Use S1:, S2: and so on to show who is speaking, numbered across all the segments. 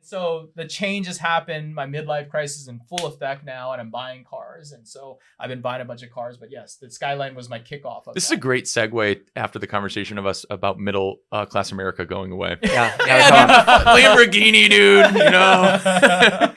S1: so the change has happened. My midlife crisis is in full effect now, and I'm buying cars. And so I've been buying a bunch of cars. But yes, the Skyline was my kickoff. This
S2: is a great segue after the conversation of us about middle class America going away.
S3: Yeah,
S2: Lamborghini, dude. You know.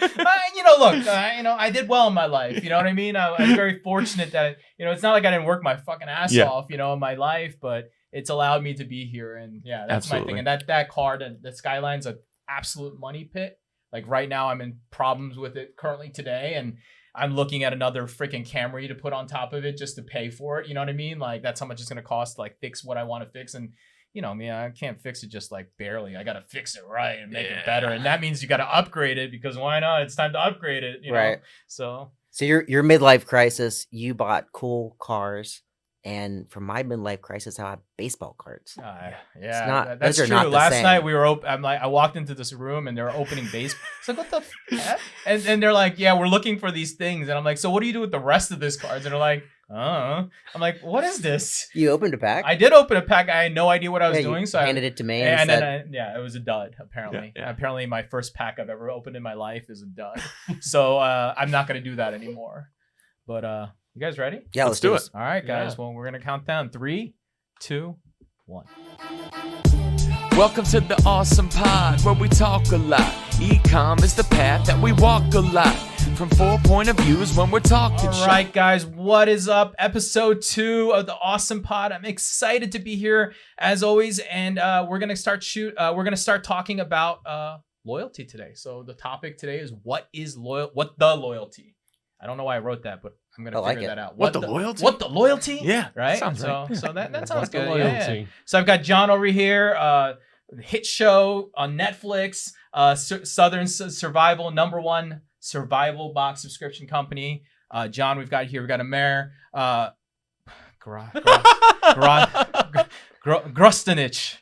S1: Look, I did well in my life. You know what I mean? I was very fortunate that it's not like I didn't work my fucking ass off, in my life, but it's allowed me to be here. And yeah, that's
S2: Absolutely.
S1: my thing. And that car, the Skyline's an absolute money pit. Like right now, I'm in problems with it currently today, and I'm looking at another freaking Camry to put on top of it just to pay for it. You know what I mean? Like that's how much it's gonna cost to like fix what I want to fix. And I can't fix it just like barely. I gotta fix it right and make it better. And that means you gotta upgrade it, because why not? It's time to upgrade it.
S3: Right.
S1: So
S3: your midlife crisis, you bought cool cars. And for my midlife crisis, I have baseball cards.
S1: That's true. Last night we were I walked into this room and they were opening base. It's like, what the f-? And they're like, yeah, we're looking for these things. And I'm like, so what do you do with the rest of these cards? And they're like, I'm like, what is this?
S3: You opened a pack?
S1: I did open a pack. I had no idea what I was doing. So I
S3: handed it to me.
S1: And then it was a dud, apparently. Yeah. Apparently my first pack I've ever opened in my life is a dud. So I'm not going to do that anymore. But you guys ready?
S3: Yeah, let's do it.
S1: All right, guys. Yeah. Well, we're going to count down. 3, 2, 1.
S2: Welcome to the ASOM Pod, where we talk a lot. E-com is the path that we walk a lot. From 4 point of views when we're talking.
S1: All right, guys. What is up? Episode 2 of the ASOM Pod. I'm excited to be here as always, and we're gonna start talking about loyalty today. So the topic today is what the loyalty. I don't know why I wrote that, but I'm gonna figure that out.
S2: What the loyalty?
S1: What the loyalty?
S2: Yeah,
S1: right.
S2: Sounds right.
S1: So that sounds good.
S4: Loyalty?
S1: Yeah. So I've got John over here. Hit show on Netflix. Southern Survival, #1 survival box subscription company. John, we've got Amer Grozdanic.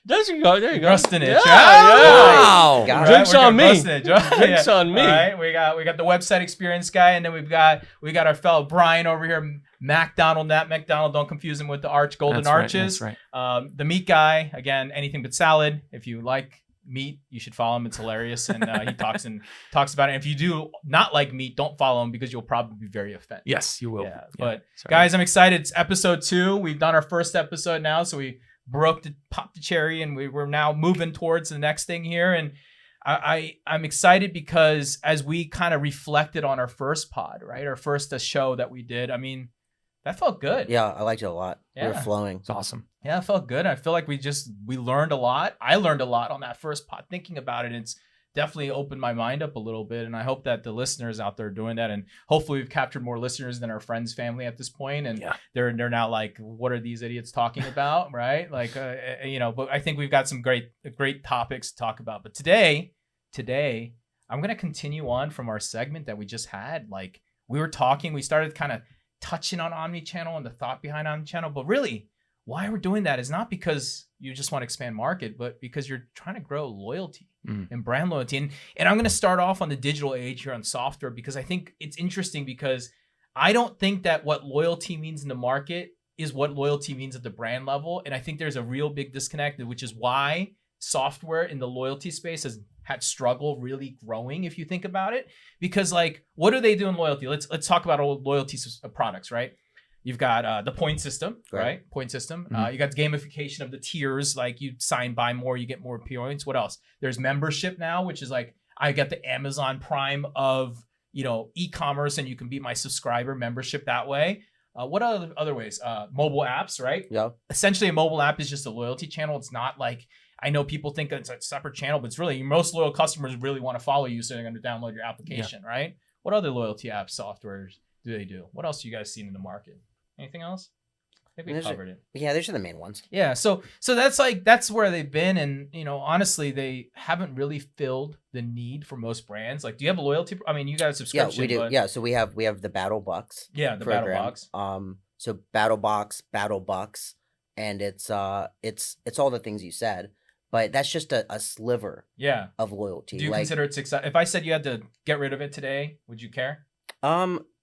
S4: There you go.
S1: Grozdanic.
S2: Wow.
S4: Drinks on me.
S1: Drinks
S4: on me.
S1: All right, we got the website experience guy, and then we got our fellow Bryan over here, MacDonald. MacDonald, don't confuse him with the golden arches.
S2: That's right.
S1: The meat guy, again, anything but salad. If you like meat, you should follow him. It's hilarious, and he talks about it. And if you do not like meat, don't follow him, because you'll probably be very offended.
S2: Yes, you will.
S1: Yeah. But guys, I'm excited. It's episode 2. We've done our first episode now, so we popped the cherry, and we're now moving towards the next thing here. And I'm excited because as we kind of reflected on our first pod, right, our first show that we did, I mean, that felt good.
S3: Yeah, I liked it a lot.
S1: Yeah.
S3: We were flowing.
S2: It's awesome.
S1: Yeah, it felt good. I feel like we learned a lot. I learned a lot on that first pod. Thinking about it, it's definitely opened my mind up a little bit. And I hope that the listeners out there are doing that. And hopefully we've captured more listeners than our friends, family at this point. And they're now like, what are these idiots talking about? Right? Like, but I think we've got some great topics to talk about. But today, I'm going to continue on from our segment that we just had. Like we started kind of touching on omnichannel and the thought behind omnichannel, but really why we're doing that is not because you just want to expand market, but because you're trying to grow loyalty and brand loyalty. And I'm going to start off on the digital age here on software, because I think it's interesting, because I don't think that what loyalty means in the market is what loyalty means at the brand level. And I think there's a real big disconnect, which is why software in the loyalty space has had struggle really growing, if you think about it. Because like, what do they do in loyalty? Let's talk about loyalty products, right? You've got the point system, right? Point system. You got the gamification of the tiers, like you buy more, you get more points. What else? There's membership now, which is like, I get the Amazon Prime of, e-commerce, and you can be my subscriber membership that way. What other ways? Mobile apps, right?
S3: Yeah.
S1: Essentially, a mobile app is just a loyalty channel. It's not like, I know people think it's a separate channel, but it's really, most loyal customers really want to follow you, so they're going to download your application, right? What other loyalty app softwares do they do? What else do you guys seen in the market? Anything else? I think we covered it.
S3: Yeah, those are the main ones.
S1: Yeah, so that's where they've been, and honestly, they haven't really filled the need for most brands. Like, do you have a loyalty? I mean, you got a subscription.
S3: Yeah, we do.
S1: But...
S3: Yeah, so we have the BattlBox.
S1: Yeah, the
S3: program.
S1: BattlBox.
S3: So BattlBox, and it's all the things you said, but that's just a sliver. Of loyalty.
S1: Do you consider it success? If I said you had to get rid of it today, would you care?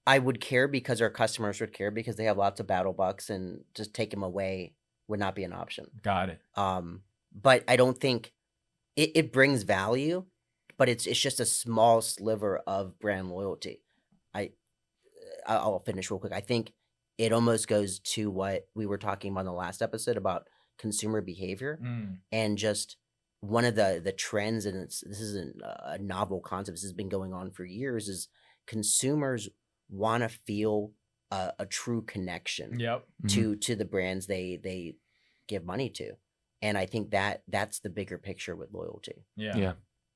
S3: I would care, because our customers would care, because they have lots of BattlBox, and just take them away would not be an option.
S1: Got it.
S3: But I don't think it brings value, but it's just a small sliver of brand loyalty. I'll finish real quick. I think it almost goes to what we were talking about in the last episode about consumer behavior, and just one of the trends, and this isn't a novel concept, this has been going on for years, is consumers want to feel a true connection to the brands they give money to. And I think that's the bigger picture with loyalty.
S2: Yeah.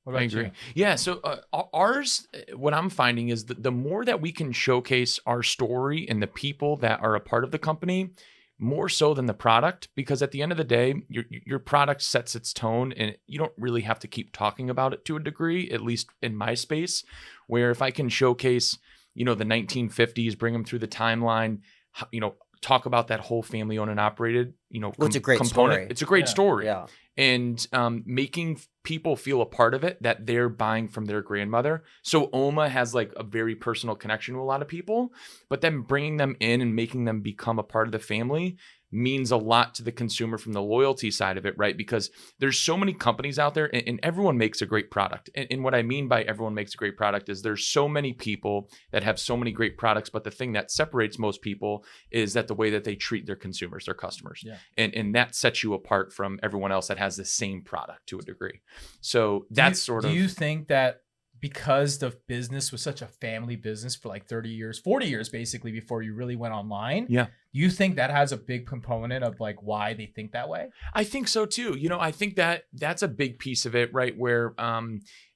S2: I agree. You? Yeah. So ours, what I'm finding is that the more that we can showcase our story and the people that are a part of the company, more so than the product, because at the end of the day, your product sets its tone, and you don't really have to keep talking about it to a degree, at least in my space, where if I can showcase, the 1950s, bring them through the timeline, talk about that whole family owned and operated,
S3: it's a great
S2: component.
S3: Story.
S2: It's a great story.
S3: Yeah.
S2: And making people feel a part of it, that they're buying from their grandmother. So Oma has like a very personal connection to a lot of people, but then bringing them in and making them become a part of the family means a lot to the consumer from the loyalty side of it, right? Because there's so many companies out there, and everyone makes a great product. And what I mean by everyone makes a great product is there's so many people that have so many great products, but the thing that separates most people is that the way that they treat their consumers, their customers. Yeah. And that sets you apart from everyone else that has the same product to a degree. So that's
S1: do you think that because the business was such a family business for like 30 years, 40 years, basically, before you really went online?
S2: Yeah.
S1: You think that has a big component of like why they think that way?
S2: I think so too. I think that's a big piece of it, right? Where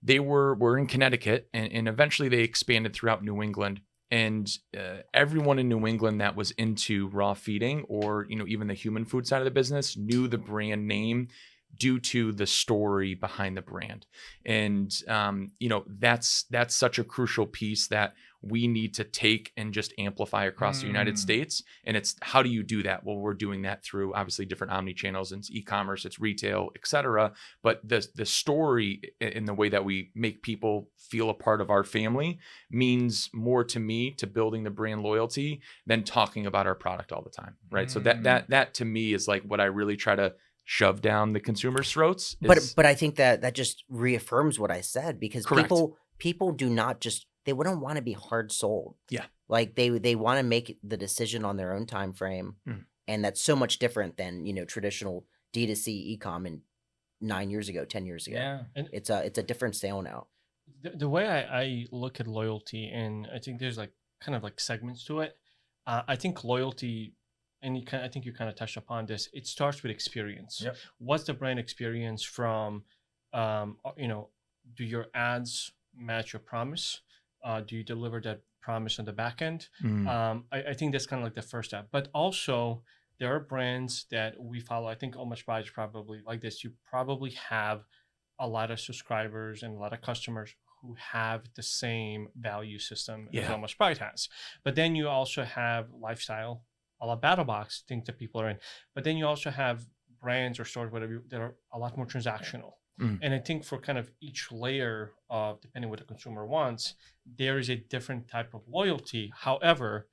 S2: they were in Connecticut, and eventually they expanded throughout New England. And everyone in New England that was into raw feeding, or even the human food side of the business, knew the brand name due to the story behind the brand. And that's such a crucial piece that we need to take and just amplify across the United States. And it's, how do you do that? Well, we're doing that through obviously different omni channels, and it's e-commerce, it's retail, etc. But the story in the way that we make people feel a part of our family means more to me, to building the brand loyalty, than talking about our product all the time, right? So that to me is like what I really try to shove down the consumer's throats.
S3: But I think that just reaffirms what I said, because
S2: Correct.
S3: people do not just, they wouldn't want to be hard sold.
S2: Yeah.
S3: Like they want to make the decision on their own time frame. And that's so much different than, traditional D2C e-com in 9 years ago, 10 years ago.
S1: Yeah.
S3: And it's a different sale now.
S4: The way I look at loyalty, and I think there's like kind of like segments to it. I think loyalty, and I think you kind of touched upon this, it starts with experience.
S1: Yep.
S4: What's the brand experience from, do your ads match your promise? Do you deliver that promise on the back end? I think that's kind of like the first step. But also, there are brands that we follow. I think Almost Bride is probably like this. You probably have a lot of subscribers and a lot of customers who have the same value system as Almost Bride has. But then you also have lifestyle, a la BattlBox, things that people are in. But then you also have brands or stores, whatever, that are a lot more transactional. And I think for kind of each layer of, depending what the consumer wants, there is a different type of loyalty. However,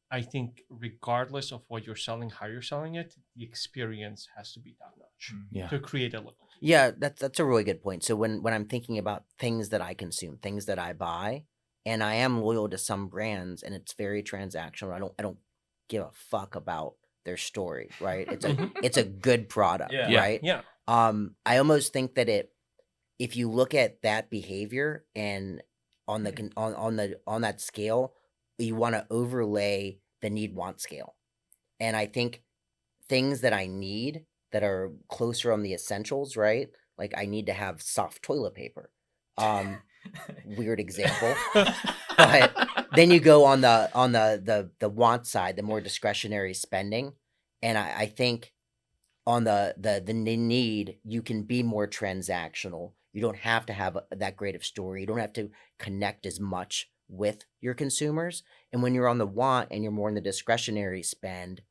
S4: I think regardless of what you're selling, how you're selling it, the experience has to be top notch to create a look.
S3: Yeah, that's a really good point. So when I'm thinking about things that I consume, things that I buy, and I am loyal to some brands, and it's very transactional. I don't give a fuck about their story, right? It's a good product, right?
S4: Yeah.
S3: I almost think that if you look at that behavior and on that scale, you want to overlay the need want scale. And I think things that I need that are closer on the essentials, right? Like I need to have soft toilet paper. Weird example. But then you go on the want side, the more discretionary spending. And I think on the need, you can be more transactional. You don't have to have that great of story. You don't have to connect as much with your consumers. And when you're on the want and you're more in the discretionary spend,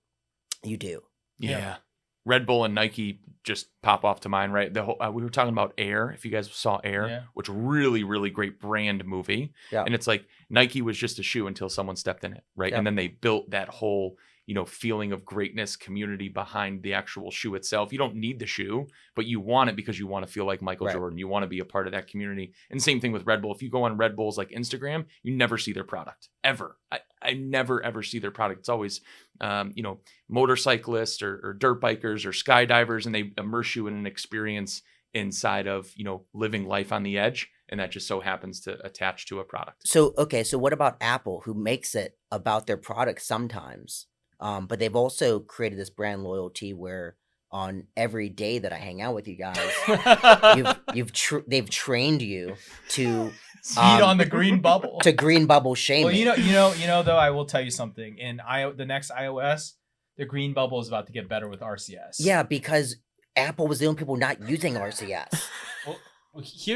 S3: you do.
S2: Yeah. Red Bull and Nike just pop off to mind, right? The whole we were talking about Air. If you guys saw Air, which really, really great brand movie. Yeah. And it's like Nike was just a shoe until someone stepped in it, right? Yeah. And then they built that whole feeling of greatness, community behind the actual shoe itself. You don't need the shoe, but you want it because you want to feel like Michael Jordan. You want to be a part of that community. And same thing with Red Bull. If you go on Red Bull's like Instagram, you never see their product ever. I never ever see their product. It's always motorcyclists or dirt bikers or skydivers, and they immerse you in an experience inside of living life on the edge, and that just so happens to attach to a product.
S3: So what about Apple, who makes it about their product sometimes, but they've also created this brand loyalty where on every day that I hang out with you guys, they've trained you to
S1: feed on the green bubble,
S3: to green bubble shaming.
S1: Well, though, I will tell you something. In the next iOS, the green bubble is about to get better with RCS.
S3: Yeah, because Apple was the only people not using RCS.
S4: Well,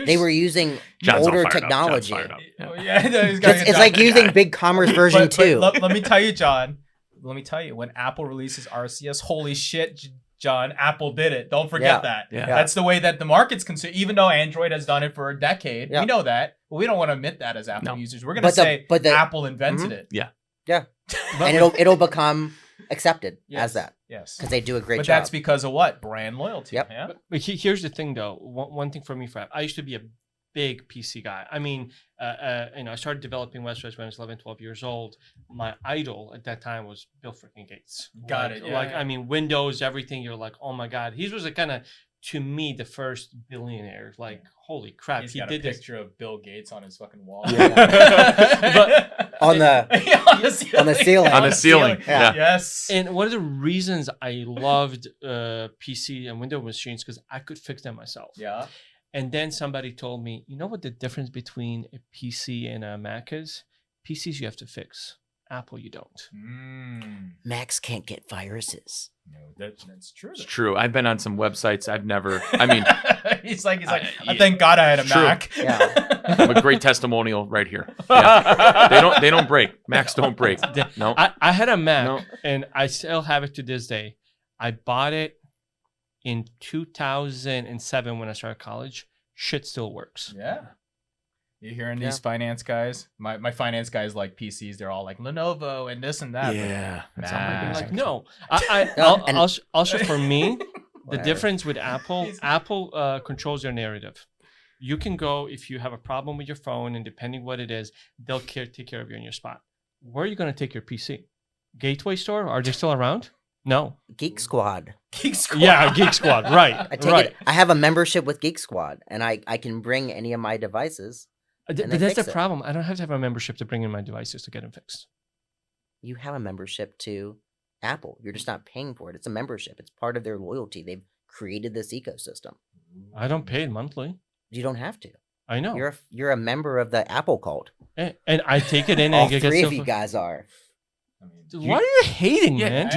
S3: they were using older technology.
S1: It's
S3: like using BigCommerce version 2.
S1: Let me tell you, John. Let me tell you, when Apple releases RCS, holy shit, John, Apple did it. Don't forget that.
S2: Yeah.
S1: That's the way that the market's concerned. Even though Android has done it for a decade, we know that, but we don't want to admit that as Apple users. We're going to say Apple invented it.
S2: Yeah.
S3: And it'll become accepted as that.
S1: Yes.
S3: Because they do a great job.
S1: But that's because of what? Brand loyalty.
S3: Yep.
S1: Yeah.
S4: But here's the thing, though. One thing for me, I used to be a big PC guy. I mean, I started developing websites when I was 11, 12 years old. My idol at that time was Bill freaking Gates.
S1: Got it. Yeah,
S4: I mean, Windows, everything. You're like, oh my God. He was kind of, to me, the first billionaire. Like, holy crap.
S1: He did a picture of Bill Gates on his fucking wall.
S4: But
S3: on the ceiling.
S2: Yeah.
S1: Yes.
S4: And one of the reasons I loved PC and Windows machines because I could fix them myself.
S1: Yeah.
S4: And then somebody told me, you know what the difference between a PC and a Mac is? PCs you have to fix. Apple you don't.
S3: Macs can't get viruses.
S1: No, that's true.
S2: It's true. I've been on some websites. I've never. I mean,
S1: he's like, thank God I had a Mac.
S3: Yeah.
S2: I'm a great testimonial right here. Yeah. They don't break. Macs don't break. No.
S4: I had a Mac and I still have it to this day. I bought it in 2007 when I started college. Shit still works.
S1: Yeah. You hearing these finance guys? My finance guys like PCs. They're all like Lenovo and this and that.
S2: Yeah.
S1: That's
S4: like, no. I'll show for me, the difference with Apple controls your narrative. You can go, if you have a problem with your phone, and depending what it is, they'll take care of you in your spot. Where are you going to take your PC? Gateway store? Are they still around? No.
S3: Geek Squad.
S4: Yeah, Geek Squad. Right.
S3: I have a membership with Geek Squad, and I can bring any of my devices.
S4: But that's the problem. I don't have to have a membership to bring in my devices to get them fixed.
S3: You have a membership to Apple. You're just not paying for it. It's a membership. It's part of their loyalty. They've created this ecosystem.
S4: I don't pay it monthly.
S3: You don't have to.
S4: I know.
S3: You're a member of the Apple cult.
S4: And I take it in.
S3: All
S4: and
S3: three of you guys are.
S4: Why are you hating, man?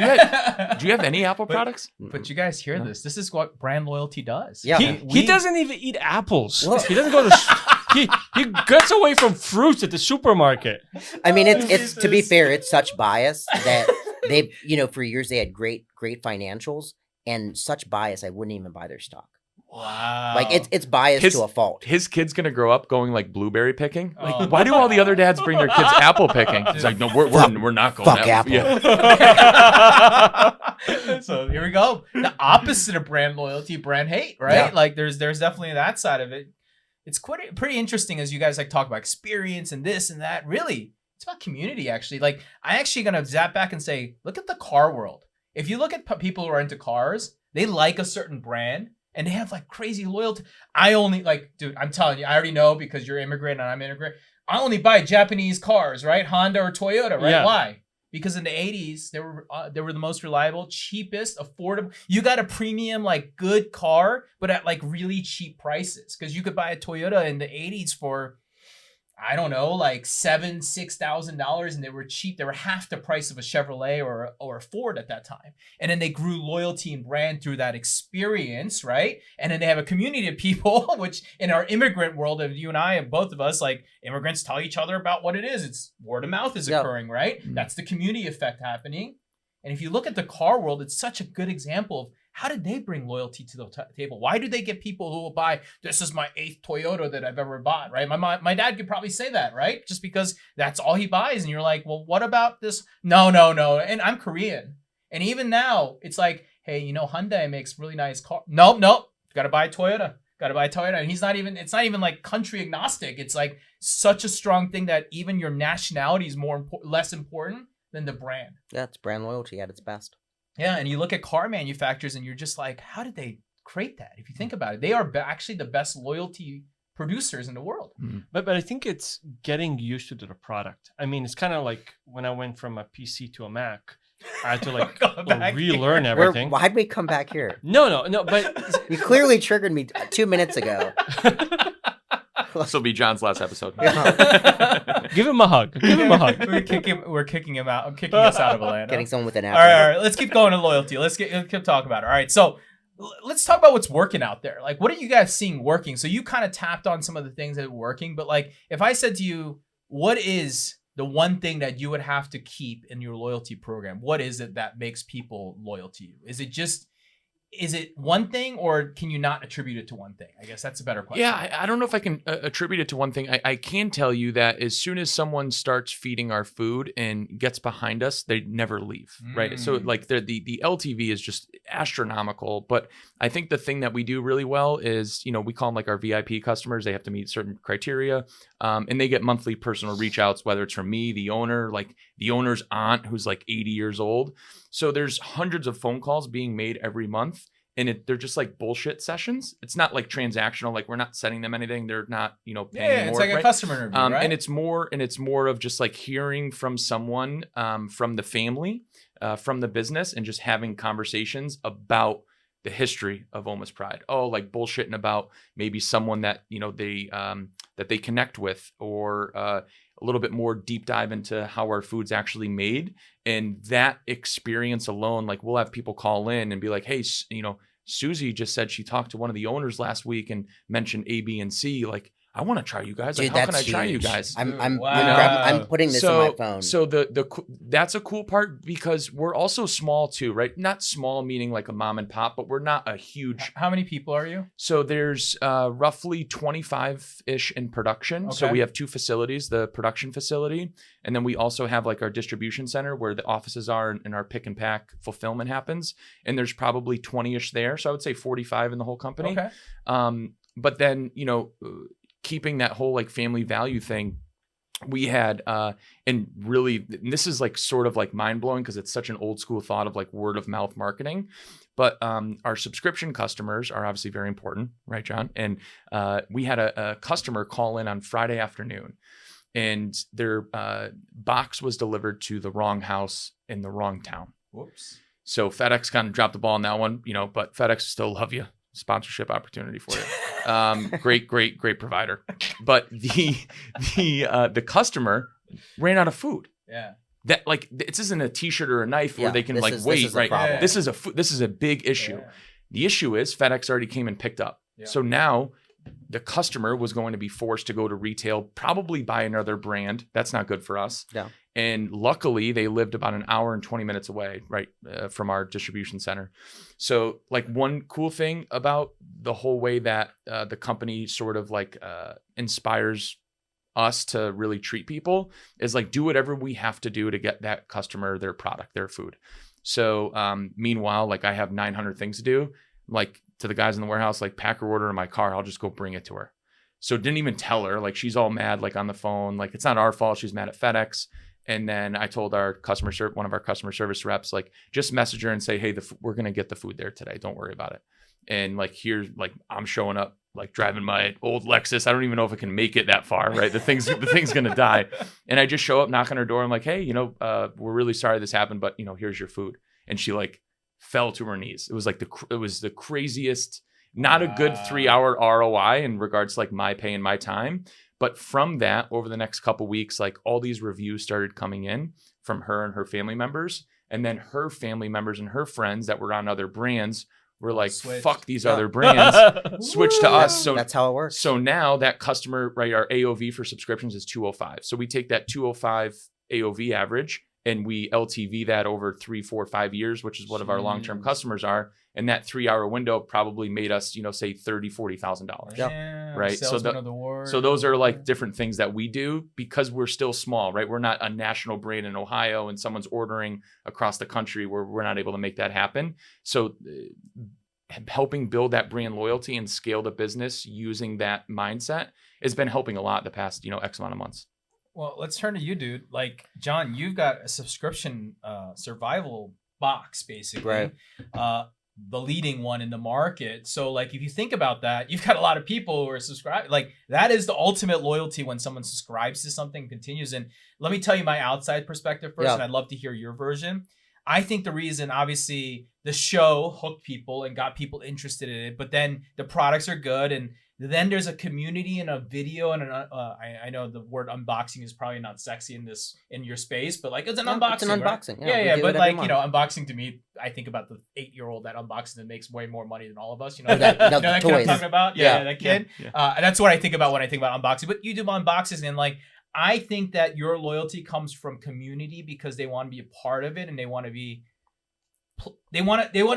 S2: Do you have any Apple products?
S1: But you guys hear this. This is what brand loyalty does.
S3: Yeah.
S4: He doesn't even eat apples. Well, he doesn't go to... he gets away from fruits at the supermarket.
S3: I mean, it's to be fair, it's such bias that they, for years they had great financials, and such bias I wouldn't even buy their stock.
S1: Wow.
S3: Like it's biased to a fault.
S2: His kid's gonna grow up going like blueberry picking. Like, why do all the other dads bring their kids apple picking? He's like, no, we're not going.
S3: Fuck Apple.
S2: Yeah.
S1: So here we go. The opposite of brand loyalty, brand hate, right?
S3: Yeah.
S1: Like there's definitely that side of it. It's pretty interesting as you guys like talk about experience and this and that. Really, it's about community actually. Like I actually gonna zap back and say, look at the car world. If you look at people who are into cars, they like a certain brand. And they have like crazy loyalty. I only dude, I'm telling you, I already know because you're immigrant and I'm immigrant. I only buy Japanese cars, right? Honda or Toyota, right?
S4: Yeah.
S1: Why? Because in the 80s, they were the most reliable, cheapest, affordable. You got a premium, like good car, but at like really cheap prices. Because you could buy a Toyota in the 80s for, I don't know, like $6,000, and they were cheap. They were half the price of a Chevrolet or a Ford at that time. And then they grew loyalty and brand through that experience, right? And then they have a community of people, which in our immigrant world, of you and I, and both of us, like immigrants tell each other about what it is. It's word of mouth is occurring, right? That's the community effect happening. And if you look at the car world, it's such a good example of how did they bring loyalty to the table? Why do they get people who will buy, this is my 8th Toyota that I've ever bought, right? My dad could probably say that, right? Just because that's all he buys. And you're like, well, what about this? No. And I'm Korean. And even now, it's like, hey, you know, Hyundai makes really nice cars. Nope. Got to buy Toyota. And it's not even like country agnostic. It's like such a strong thing that even your nationality is less important than the brand.
S3: Yeah, it's brand loyalty at its best.
S1: Yeah, and you look at car manufacturers and you're just like, how did they create that? If you think about it, they are actually the best loyalty producers in the world.
S2: Mm-hmm.
S4: But I think it's getting used to the product. I mean, it's kind of like when I went from a PC to a Mac, I had to like relearn everything.
S3: Why'd we come back here?
S4: No, but
S3: You clearly triggered me 2 minutes ago.
S2: This will be John's last episode.
S4: Give him a hug.
S1: We're kicking him out. I'm kicking us out of Atlanta.
S3: Getting someone with an app.
S1: All right. Let's keep going to loyalty. Let's keep talking about it. All right. So let's talk about what's working out there. Like, what are you guys seeing working? So you kind of tapped on some of the things that are working, but like, if I said to you, what is the one thing that you would have to keep in your loyalty program? What is it that makes people loyal to you? Is it one thing, or can you not attribute it to one thing? I guess that's a better question.
S2: Yeah, I don't know if I can attribute it to one thing. I can tell you that as soon as someone starts feeding our food and gets behind us, they never leave, right? So like the LTV is just astronomical. But I think the thing that we do really well is, you know, we call them like our VIP customers. They have to meet certain criteria, and they get monthly personal reach outs, whether it's from me, the owner, like the owner's aunt who's like 80 years old. So there's hundreds of phone calls being made every month. And they're just like bullshit sessions. It's not like transactional. Like we're not sending them anything. They're not, you know, paying
S1: it's
S2: more,
S1: like a customer interview, right?
S2: And it's more of just like hearing from someone, from the family, from the business, and just having conversations about the history of Almost Pride. Oh, like bullshitting about maybe someone that, you know, that they connect with, or a little bit more deep dive into how our food's actually made. And that experience alone, like we'll have people call in and be like, hey, you know, Susie just said she talked to one of the owners last week and mentioned A, B, and C. Like, I want to try you guys. Like,
S3: Dude,
S2: how can I try you guys?
S3: I'm putting this on my phone.
S2: So that's a cool part, because we're also small too, right? Not small meaning like a mom and pop, but we're not a huge.
S1: How many people are you?
S2: So there's roughly 25-ish in production.
S1: Okay.
S2: So we have 2 facilities, the production facility, and then we also have like our distribution center where the offices are and our pick and pack fulfillment happens. And there's probably 20-ish there. So I would say 45 in the whole company.
S1: Okay.
S2: But then, you know, keeping that whole like family value thing, we had, and this is like sort of like mind blowing because it's such an old school thought of like word of mouth marketing, but our subscription customers are obviously very important, right, John? And we had a customer call in on Friday afternoon, and their box was delivered to the wrong house in the wrong town.
S1: Whoops.
S2: So FedEx kind of dropped the ball on that one, you know, but FedEx still love you. Sponsorship opportunity for you. Great provider. But the customer ran out of food.
S1: Yeah.
S2: That like, this isn't a t-shirt or a knife where they can like wait, right?
S3: Yeah.
S2: This is a big issue.
S1: Yeah.
S2: The issue is FedEx already came and picked up.
S1: Yeah.
S2: So now the customer was going to be forced to go to retail, probably buy another brand. That's not good for us.
S3: Yeah.
S2: And luckily, they lived about an hour and 20 minutes away, right, from our distribution center. So, like, one cool thing about the whole way that the company sort of like inspires us to really treat people is like do whatever we have to do to get that customer their product, their food. So, meanwhile, like I have 900 things to do. Like to the guys in the warehouse, like pack her order in my car. I'll just go bring it to her. So didn't even tell her. Like she's all mad, like on the phone. Like it's not our fault. She's mad at FedEx. And then I told our one of our customer service reps, like, just message her and say, hey, we're going to get the food there today. Don't worry about it. And like, here's like, I'm showing up, like driving my old Lexus. I don't even know if I can make it that far, right? The thing's going to die. And I just show up, knock on her door. I'm like, hey, you know, we're really sorry this happened, but you know, here's your food. And she like fell to her knees. It was like the craziest, not a good 3-hour ROI in regards to like my pay and my time. But from that, over the next couple of weeks, like all these reviews started coming in from her and her family members. And then her family members and her friends that were on other brands were like, fuck these other brands, switch to us. So
S3: that's how it works.
S2: So now that customer, right, our AOV for subscriptions is 205. So we take that 205 AOV average and we LTV that over 3, 4, 5 years, which is what of our long-term customers are. And that 3-hour window probably made us, say $30,000-$40,000.
S1: Yeah,
S2: right. So those are like different things that we do because we're still small, right? We're not a national brand in Ohio and someone's ordering across the country where we're not able to make that happen. So helping build that brand loyalty and scale the business using that mindset has been helping a lot the past, X amount of months.
S1: Well, let's turn to you, dude. Like, John, you've got a subscription survival box, basically.
S3: Right.
S1: The leading one in the market. So, like, if you think about that, you've got a lot of people who are subscribed. Like, that is the ultimate loyalty when someone subscribes to something, continues. And let me tell you my outside perspective first, and I'd love to hear your version. I think the reason, obviously, the show hooked people and got people interested in it, but then the products are good, and then there's a community and a video, and I know the word unboxing is probably not sexy in your space, but like it's an unboxing. It's an unboxing. Right? Yeah. But like unboxing to me, I think about the 8-year-old that unboxes and makes way more money than all of us. You know that kid I'm talking about? Yeah, that kid. Yeah. That's what I think about when I think about unboxing. But you do unboxing, and like I think that your loyalty comes from community because they want to be a part of it, and they want to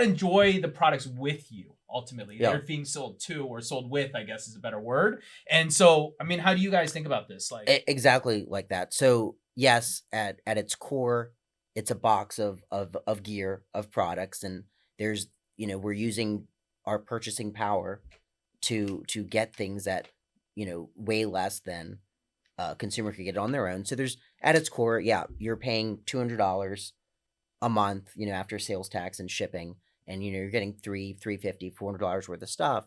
S1: enjoy the products with you. Ultimately, they're being sold to or sold with, I guess is a better word. And so, I mean, how do you guys think about this? Like
S3: exactly like that. So yes, at its core, it's a box of gear, of products, and there's we're using our purchasing power to get things that way less than a consumer could get on their own. So there's at its core, you're paying $200 a month, after sales tax and shipping. And you're getting $350, $400 worth of stuff,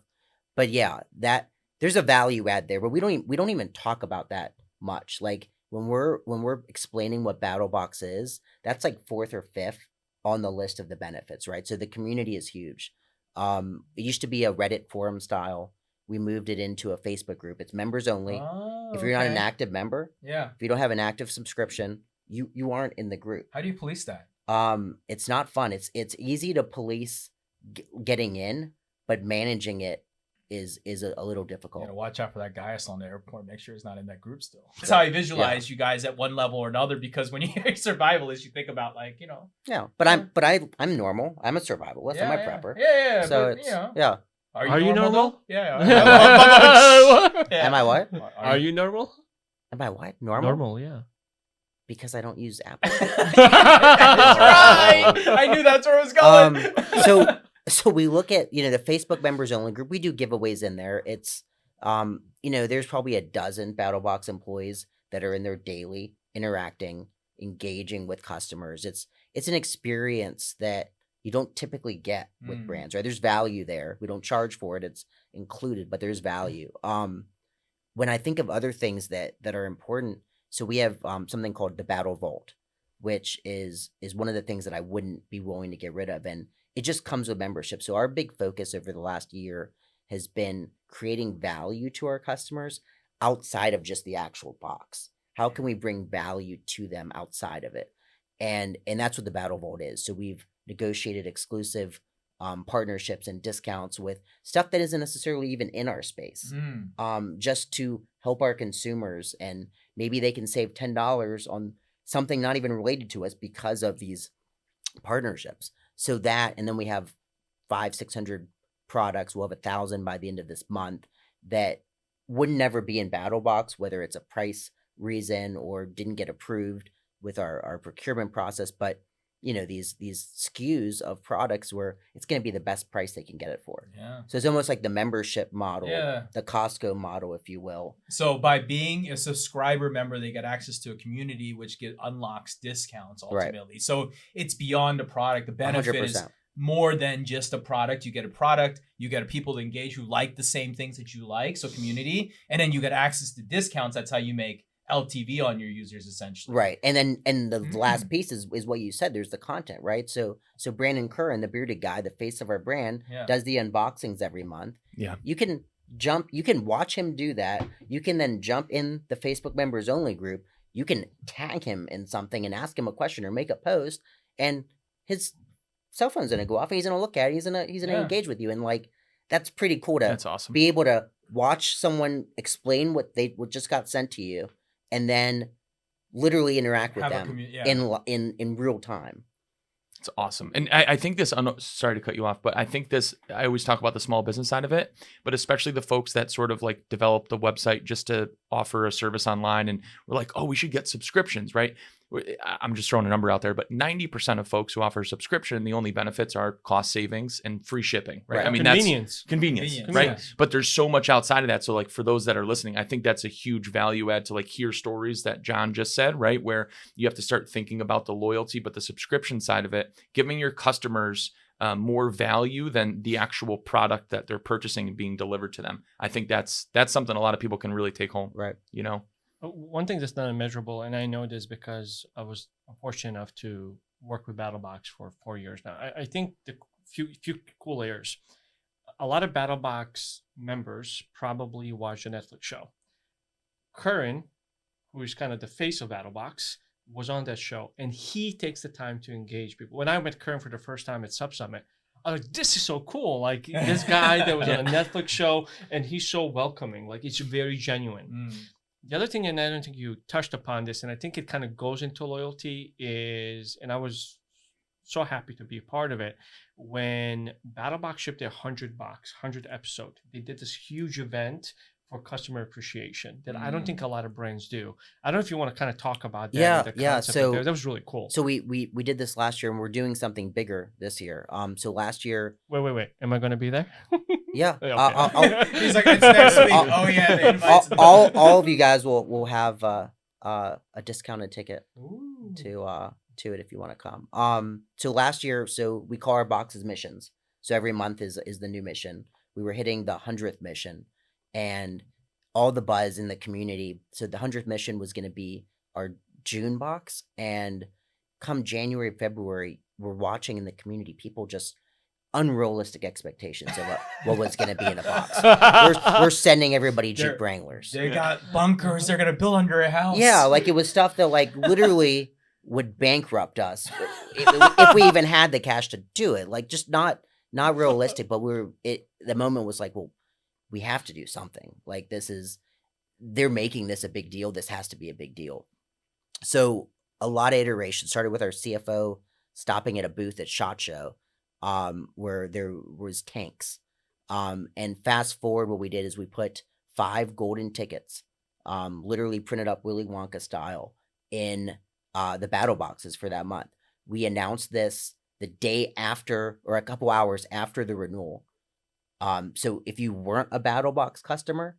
S3: but that there's a value add there. But we don't even talk about that much. Like when we're explaining what BattlBox is, that's like 4th or 5th on the list of the benefits, right? So the community is huge. It used to be a Reddit forum style. We moved it into a Facebook group. It's members only. If you're not an active member, if you don't have an active subscription, you aren't in the group.
S1: How do you police that?
S3: It's not fun. It's easy to police getting in, but managing it is a little difficult.
S1: Watch out for that guy I saw in the airport. Make sure he's not in that group still. That's how I visualize you guys at one level or another, because when you hear survivalist, you think about like,
S3: Yeah, but I'm normal. I'm a survivalist. I'm a prepper.
S1: Yeah.
S3: So
S1: but,
S4: Are you normal?
S1: Yeah.
S3: Am I what?
S4: Are you normal?
S3: Am I what? Normal?
S4: Normal, yeah.
S3: Because I don't use Apple.
S1: That's right. I knew that's where it was going.
S3: So we look at the Facebook members only group. We do giveaways in there. It's there's probably a dozen BattlBox employees that are in there daily, interacting, engaging with customers. It's an experience that you don't typically get with brands, right? There's value there. We don't charge for it. It's included, but there's value. When I think of other things that are important. So we have something called the Battle Vault, which is one of the things that I wouldn't be willing to get rid of. And it just comes with membership. So our big focus over the last year has been creating value to our customers outside of just the actual box. How can we bring value to them outside of it? And that's what the Battle Vault is. So we've negotiated exclusive partnerships and discounts with stuff that isn't necessarily even in our space, just to help our consumers, and maybe they can save $10 on something not even related to us because of these partnerships. So that, and then we have 500-600 products. We'll have 1,000 by the end of this month that would never be in BattlBox, whether it's a price reason or didn't get approved with our procurement process, but these SKUs of products where it's going to be the best price they can get it for.
S1: Yeah.
S3: So it's almost like the membership model, the Costco model, if you will.
S1: So by being a subscriber member, they get access to a community, which unlocks discounts ultimately. Right. So it's beyond a product. The benefit 100%. Is more than just a product. You get a product, you get people to engage who like the same things that you like. So community, and then you get access to discounts. That's how you make LTV on your users, essentially.
S3: Right. And the last piece is what you said. There's the content, right? So Brandon Curran, the bearded guy, the face of our brand, does the unboxings every month.
S2: Yeah.
S3: You can watch him do that. You can then jump in the Facebook members only group. You can tag him in something and ask him a question or make a post, and his cell phone's gonna go off and he's gonna look at it. He's gonna engage with you. And like, that's pretty cool to
S2: That's awesome.
S3: Be able to watch someone explain what just got sent to you, and then literally interact with
S1: Have a
S3: them
S1: yeah.
S3: in real time.
S2: It's awesome. And I think this, sorry to cut you off, but I think this, I always talk about the small business side of it, but especially the folks that sort of like develop the website just to offer a service online. And we're like, oh, we should get subscriptions, right? I'm just throwing a number out there, but 90% of folks who offer a subscription, the only benefits are cost savings and free shipping, right? I mean,
S4: convenience.
S2: That's convenience, right?
S1: Convenience.
S2: But there's so much outside of that. So like for those that are listening, I think that's a huge value add to like hear stories that John just said, right? Where you have to start thinking about the loyalty, but the subscription side of it, giving your customers more value than the actual product that they're purchasing and being delivered to them. I think that's something a lot of people can really take home,
S3: Right.
S2: you know?
S4: One thing that's not immeasurable, and I know this because I was fortunate enough to work with BattlBox for 4 years now. I think the few cool layers. A lot of BattlBox members probably watch a Netflix show. Curran, who is kind of the face of BattlBox, was on that show, and he takes the time to engage people. When I met Curran for the first time at Sub Summit, I was like, this is so cool. Like this guy that was on a Netflix show, and he's so welcoming. Like it's very genuine. The other thing, and I don't think you touched upon this, and I think it kind of goes into loyalty is, and I was so happy to be a part of it, when BattlBox shipped their 100 box, 100 episode, they did this huge event for customer appreciation that I don't think a lot of brands do. I don't know if you want to kind of talk about that.
S3: Yeah. So
S4: that was really cool.
S3: So we did this last year, and we're doing something bigger this year. So last year.
S4: Wait. Am I going to be there?
S3: Yeah.
S4: Okay.
S1: He's like, it's next week. Oh yeah, the invites.
S3: All of you guys will have a discounted ticket to it if you want to come. So last year, so we call our boxes missions. So every month is the new mission. We were hitting the 100th mission, and all the buzz in the community. So the 100th mission was going to be our June box, and come January, February, we're watching in the community people just unrealistic expectations of what was going to be in the box. We're sending everybody Jeep Wranglers.
S1: They got bunkers they're going to build under a house.
S3: Yeah, like it was stuff that like literally would bankrupt us if we even had the cash to do it. Like just not realistic, but the moment was like, well, we have to do something. Like they're making this a big deal. This has to be a big deal. So a lot of iteration started with our CFO stopping at a booth at SHOT Show, where there was tanks. And fast forward, what we did is we put 5 golden tickets, literally printed up Willy Wonka style, in the battle boxes for that month. We announced this the day after, or a couple hours after the renewal. So if you weren't a BattlBox customer,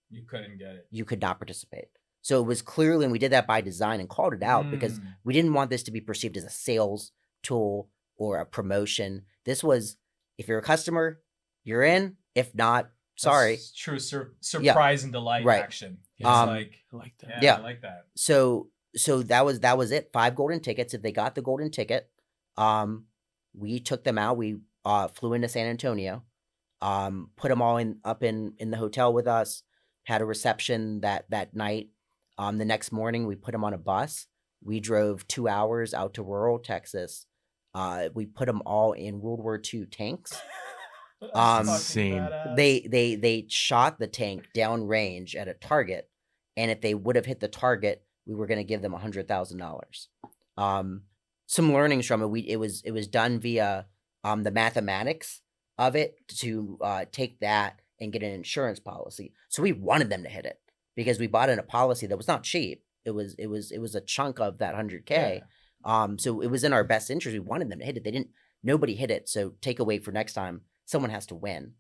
S1: you couldn't get it.
S3: You could not participate. So it was clearly, and we did that by design and called it out because we didn't want this to be perceived as a sales tool or a promotion. This was, if you're a customer, you're in. If not, sorry.
S1: That's true surprise and delight action.
S2: I like that.
S1: Yeah, I like that.
S3: So that was it. 5 golden tickets. If they got the golden ticket, we took them out. We flew into San Antonio. Put them all up in the hotel with us, had a reception that night. The next morning we put them on a bus. We drove 2 hours out to rural Texas. We put them all in World War II tanks.
S2: Insane.
S3: They shot the tank downrange at a target, and if they would have hit the target, we were going to give them $100,000. Some learnings from it. It was done via the mathematics of it to take that and get an insurance policy. So we wanted them to hit it because we bought in a policy that was not cheap. It was a chunk of that $100K. Yeah. So it was in our best interest. We wanted them to hit it. Nobody hit it. So takeaway for next time, someone has to win.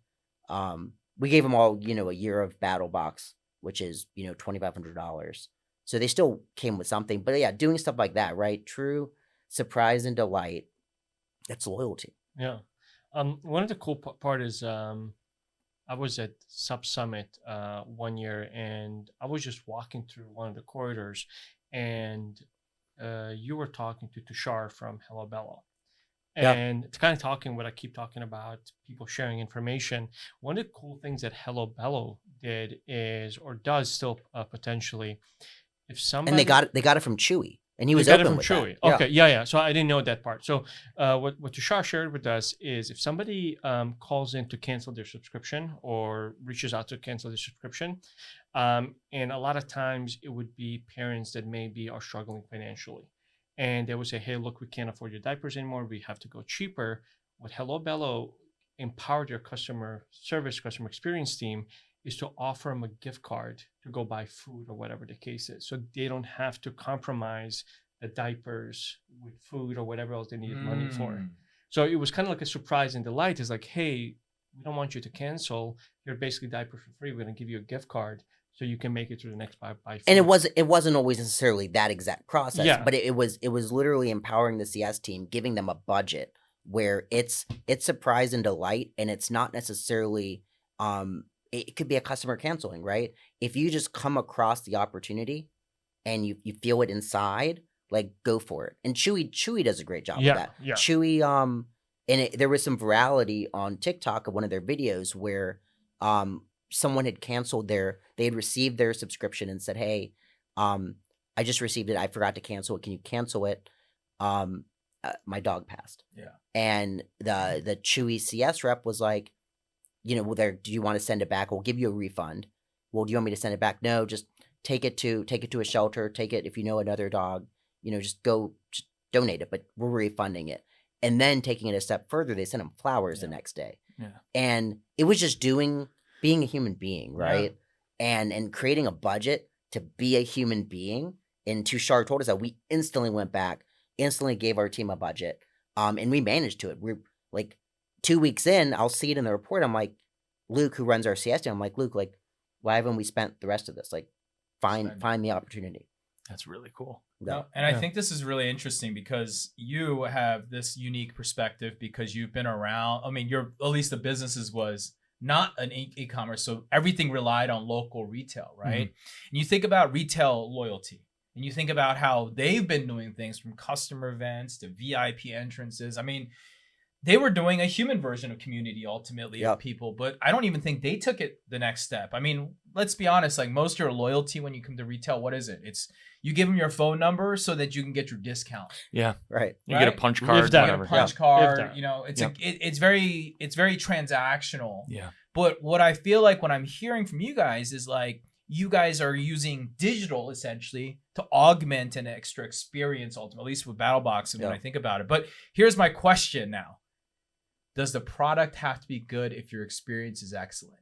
S3: We gave them all, a year of BattlBox, which is, $2,500. So they still came with something, but yeah, doing stuff like that, right? True surprise and delight. That's loyalty.
S4: Yeah. One of the cool part is I was at Sub Summit 1 year, and I was just walking through one of the corridors, and you were talking to Tushar from Hello Bello. And it's kind of talking what I keep talking about, people sharing information. One of the cool things that Hello Bello did is, or does still potentially, if somebody...
S3: And they got it from Chewy. And he was open with
S4: Chewy.
S3: That.
S4: Okay, yeah. So I didn't know that part. So what Tushar shared with us is if somebody calls in to cancel their subscription or reaches out to cancel their subscription, And a lot of times it would be parents that maybe are struggling financially. And they would say, hey, look, we can't afford your diapers anymore. We have to go cheaper. What Hello Bello empowered your customer service, customer experience team is to offer them a gift card to go buy food or whatever the case is. So they don't have to compromise the diapers with food or whatever else they needed money for. So it was kind of like a surprise and delight. It's like, hey, we don't want you to cancel. You're basically diapers for free. We're going to give you a gift card so you can make it through the next buy food.
S3: And it wasn't always necessarily that exact process,
S4: Yeah.
S3: but it was literally empowering the CS team, giving them a budget where it's surprise and delight, and it's not necessarily it could be a customer canceling, right? If you just come across the opportunity and you feel it inside, like, go for it. And Chewy does a great job of that.
S4: Yeah.
S3: Chewy, there was some virality on TikTok of one of their videos where someone had canceled they had received their subscription and said, hey, I just received it. I forgot to cancel it. Can you cancel it? My dog passed.
S1: Yeah.
S3: And the Chewy CS rep was like, well, do you want to send it back? We'll give you a refund. Well, do you want me to send it back? No, just take it to a shelter. Take it if you know another dog. Just donate it, but we're refunding it. And then taking it a step further, they sent him flowers the next day.
S1: Yeah.
S3: And it was just being a human being, right? Yeah. And creating a budget to be a human being. And Tushar told us that we instantly went back, instantly gave our team a budget, and we managed to it. We're like 2 weeks in, I'll see it in the report. I'm like, Luke, who runs our CS team, I'm like, Luke, like, why haven't we spent the rest of this? Like, find the opportunity.
S2: That's really cool.
S1: No, and I think this is really interesting because you have this unique perspective because you've been around. I mean, at least the businesses was not an e-commerce, so everything relied on local retail, right? Mm-hmm. And you think about retail loyalty, and you think about how they've been doing things from customer events to VIP entrances. I mean, they were doing a human version of community ultimately of people, but I don't even think they took it the next step. I mean, let's be honest, like most of your loyalty when you come to retail, what is it? It's you give them your phone number so that you can get your discount.
S2: Yeah.
S3: Right.
S2: You get a punch card,
S1: whatever. Punch card, it's
S2: Yep.
S1: It's very transactional.
S2: Yeah.
S1: But what I feel like what I'm hearing from you guys is like you guys are using digital essentially to augment an extra experience ultimately, at least with BattlBox and when I think about it. But here's my question now. Does the product have to be good if your experience is excellent?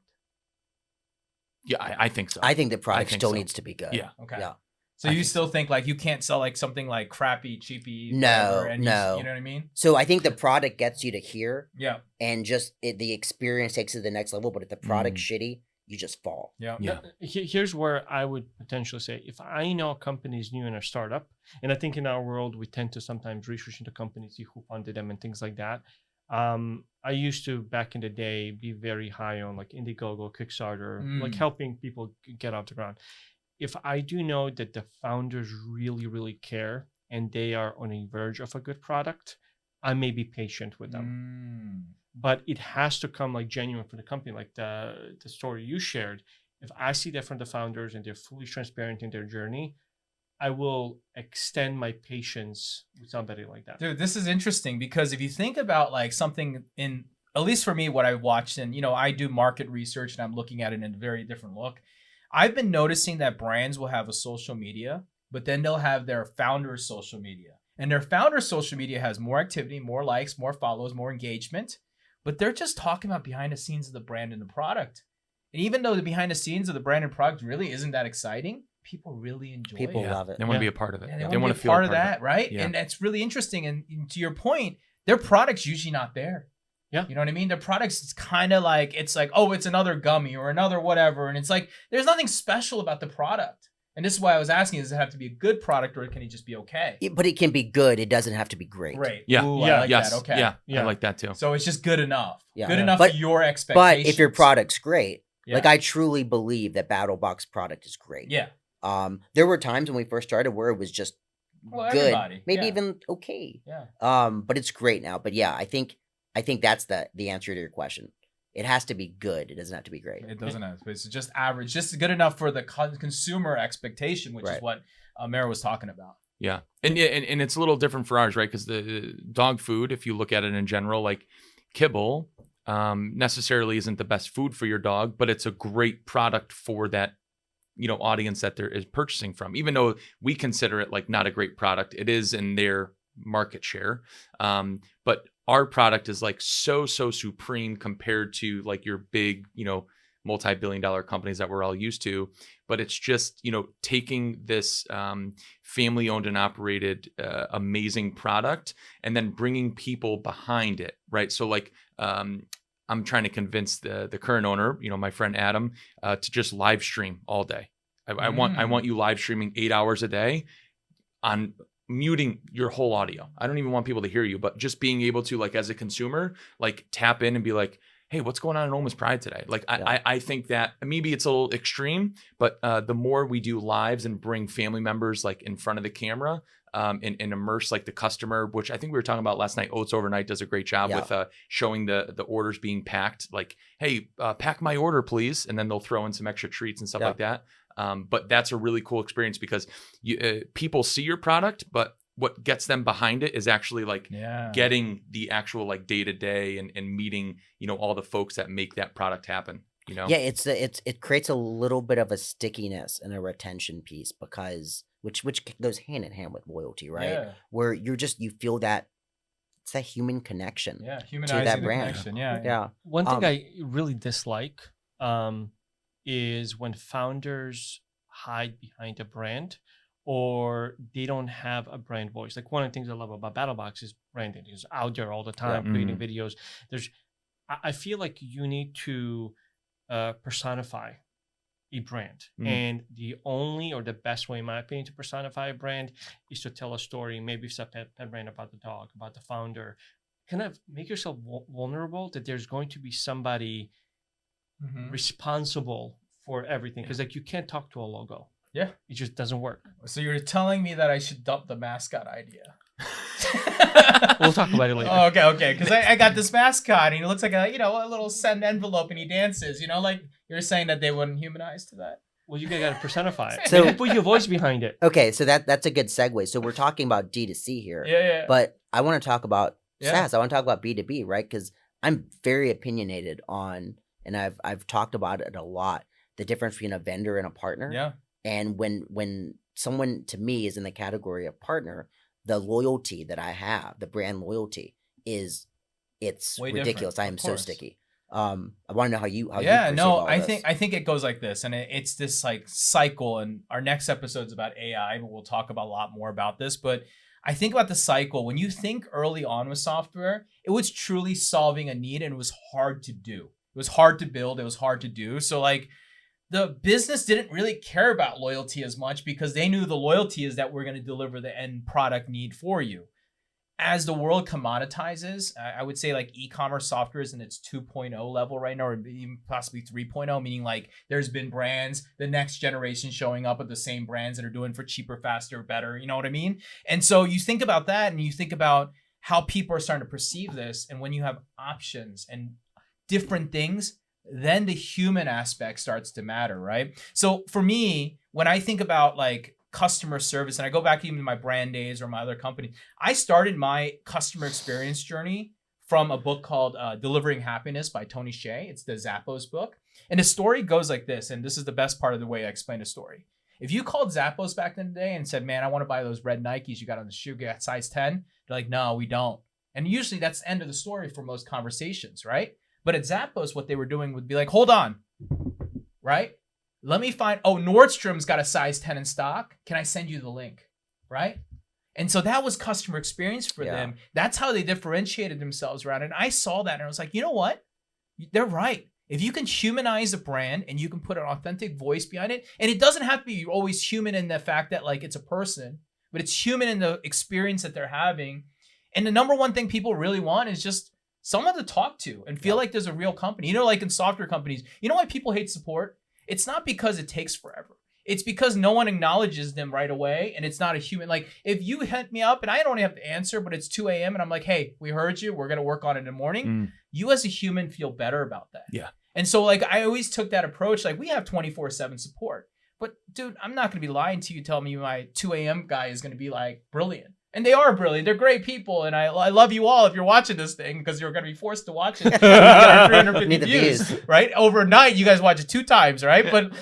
S2: Yeah, I think so.
S3: I think the product still needs to be good.
S2: Yeah.
S1: Okay.
S3: Yeah.
S1: So you still think like you can't sell like something like crappy, cheapy?
S3: No,
S1: and
S3: no.
S1: You know what I mean?
S3: So I think the product gets you to here.
S1: Yeah.
S3: And just the experience takes it to the next level. But if the product's shitty, you just fall.
S1: Yeah.
S2: Yeah.
S4: Here's where I would potentially say, if I know a company is new in a startup, and I think in our world, we tend to sometimes research into companies, see who funded them and things like that. I used to back in the day be very high on like Indiegogo, Kickstarter, like helping people get off the ground. If I do know that the founders really, really care and they are on a verge of a good product, I may be patient with them. But it has to come like genuine from the company, like the story you shared. If I see that from the founders and they're fully transparent in their journey, I will extend my patience with somebody like that.
S1: Dude, this is interesting because if you think about like something in, at least for me, what I watched and, I do market research and I'm looking at it in a very different look. I've been noticing that brands will have a social media, but then they'll have their founder's social media. And their founder's social media has more activity, more likes, more follows, more engagement, but they're just talking about behind the scenes of the brand and the product. And even though the behind the scenes of the brand and product really isn't that exciting, people really enjoy it.
S3: People love it.
S2: They want to be a part of it.
S1: Yeah, they want to be part of that, right?
S2: Yeah.
S1: And that's really interesting. And to your point, their product's usually not there.
S4: Yeah.
S1: You know what I mean? Their products, it's kind of like, it's like, oh, it's another gummy or another whatever. And it's like, there's nothing special about the product. And this is why I was asking, does it have to be a good product or can it just be okay?
S3: But it can be good. It doesn't have to be great.
S1: Great.
S2: Yeah.
S1: Ooh,
S2: Yeah.
S1: I like
S2: Yes.
S1: that. Okay.
S2: Yeah. I like that too.
S1: So it's just good enough.
S3: Yeah.
S1: Good enough
S3: But-
S1: for your expectations.
S3: But if your product's great,
S1: Yeah.
S3: like I truly believe that BattlBox product is great.
S1: Yeah.
S3: There were times when we first started where it was just
S1: Well,
S3: good,
S1: everybody.
S3: maybe
S1: Yeah.
S3: even okay.
S1: Yeah.
S3: But it's great now. But yeah, I think that's the answer to your question. It has to be good. It doesn't have to be great.
S1: It doesn't have to. It's just average, just good enough for the consumer expectation, which is
S3: Right.
S1: what Amer was talking about.
S2: Yeah. And it's a little different for ours, right? Because the dog food, if you look at it in general, like kibble necessarily isn't the best food for your dog, but it's a great product for that audience that there is purchasing from, even though we consider it like not a great product. It is in their market share. But our product is like so supreme compared to like your big, multi-billion-dollar companies that we're all used to. But it's just, taking this family-owned and operated amazing product and then bringing people behind it, right? So like I'm trying to convince the current owner, my friend Adam, to just live stream all day. I want you live streaming 8 hours a day on muting your whole audio. I don't even want people to hear you, but just being able to, like, as a consumer, like tap in and be like, hey, what's going on in Oma's Pride today? Like, I think that maybe it's a little extreme, but the more we do lives and bring family members like in front of the camera and immerse like the customer, which I think we were talking about last night. Oats Overnight does a great job with showing the orders being packed. Like, hey, pack my order, please. And then they'll throw in some extra treats and stuff like that. But that's a really cool experience because people see your product, but what gets them behind it is actually like getting the actual like day to day and meeting, all the folks that make that product happen.
S3: Yeah, it creates a little bit of a stickiness and a retention piece because which goes hand in hand with loyalty, right?
S1: Yeah.
S3: Where you feel that it's that human connection.
S1: Yeah,
S3: to
S1: humanizing
S3: that
S1: the
S3: brand.
S1: connection. Yeah.
S3: Yeah.
S4: One thing I really dislike is when founders hide behind a brand or they don't have a brand voice. Like one of the things I love about BattlBox is branding. It's out there all the time, creating videos. I feel like you need to personify a brand. And the only or the best way, in my opinion, to personify a brand is to tell a story. Maybe it's a pet brand about the dog, about the founder. Kind of make yourself vulnerable that there's going to be somebody responsible for everything. Because like you can't talk to a logo.
S1: Yeah.
S4: It just doesn't work.
S1: So you're telling me that I should dump the mascot idea.
S4: We'll talk about it later.
S1: Oh, okay. Because I got this mascot and he looks like a little send envelope and he dances. Like you're saying that they wouldn't humanize to that.
S4: Well, you got to personify it.
S3: So-
S4: So put your voice behind it.
S3: Okay, so that's a good segue. So we're talking about D2C here.
S1: Yeah.
S3: But I want to talk about
S1: Yeah.
S3: SaaS. I want to talk about B2B, right? Because I'm very opinionated on, and I've talked about it a lot, the difference between a vendor and a partner.
S1: Yeah.
S3: And when someone to me is in the category of partner, the loyalty that I have, the brand loyalty, it's
S1: Way
S3: ridiculous.
S1: different,
S3: I am
S1: of
S3: so
S1: course.
S3: sticky. I want to know how you perceive
S1: no,
S3: all
S1: I
S3: this.
S1: think it goes like this, and it's this like cycle. And our next episode's about AI, but we'll talk about a lot more about this. But I think about the cycle. When you think early on with software, it was truly solving a need, and it was hard to do. It was hard to build. It was hard to do. So like, the business didn't really care about loyalty as much because they knew the loyalty is that we're going to deliver the end product need for you. As the world commoditizes, I would say like e-commerce software is in its 2.0 level right now, or even possibly 3.0, meaning like there's been brands, the next generation showing up with the same brands that are doing for cheaper, faster, better. You know what I mean? And so you think about that and you think about how people are starting to perceive this. And when you have options and different things, then the human aspect starts to matter, right? So for me, when I think about like customer service, and I go back even to my brand days or my other company, I started my customer experience journey from a book called Delivering Happiness by Tony Hsieh. It's the Zappos book. And the story goes like this, and this is the best part of the way I explain the story. If you called Zappos back in the day and said, man, I want to buy those red Nikes you got on the shoe, got size 10, they're like, no, we don't. And usually that's the end of the story for most conversations, right? But at Zappos, what they were doing would be like, hold on, right? Let me find, Nordstrom's got a size 10 in stock. Can I send you the link, right? And so that was customer experience for them. That's how they differentiated themselves around it. And I saw that and I was like, you know what? They're right. If you can humanize a brand and you can put an authentic voice behind it, and it doesn't have to be always human in the fact that like it's a person, but it's human in the experience that they're having. And the number one thing people really want is just someone to talk to and feel like there's a real company. Like in software companies, you know why people hate support? It's not because it takes forever. It's because no one acknowledges them right away and it's not a human. Like if you hit me up and I don't have to answer, but it's 2 a.m. and I'm like, hey, we heard you. We're going to work on it in the morning. You as a human feel better about that.
S2: Yeah.
S1: And so like, I always took that approach. Like we have 24/7 support, but dude, I'm not going to be lying to you. Tell me my 2 a.m. guy is going to be like brilliant. And they are brilliant. They're great people. And I love you all if you're watching this thing because you're going to be forced to watch it. 350
S3: Need the
S1: views,
S3: views.
S1: right? Overnight, you guys watch it 2 times, right? But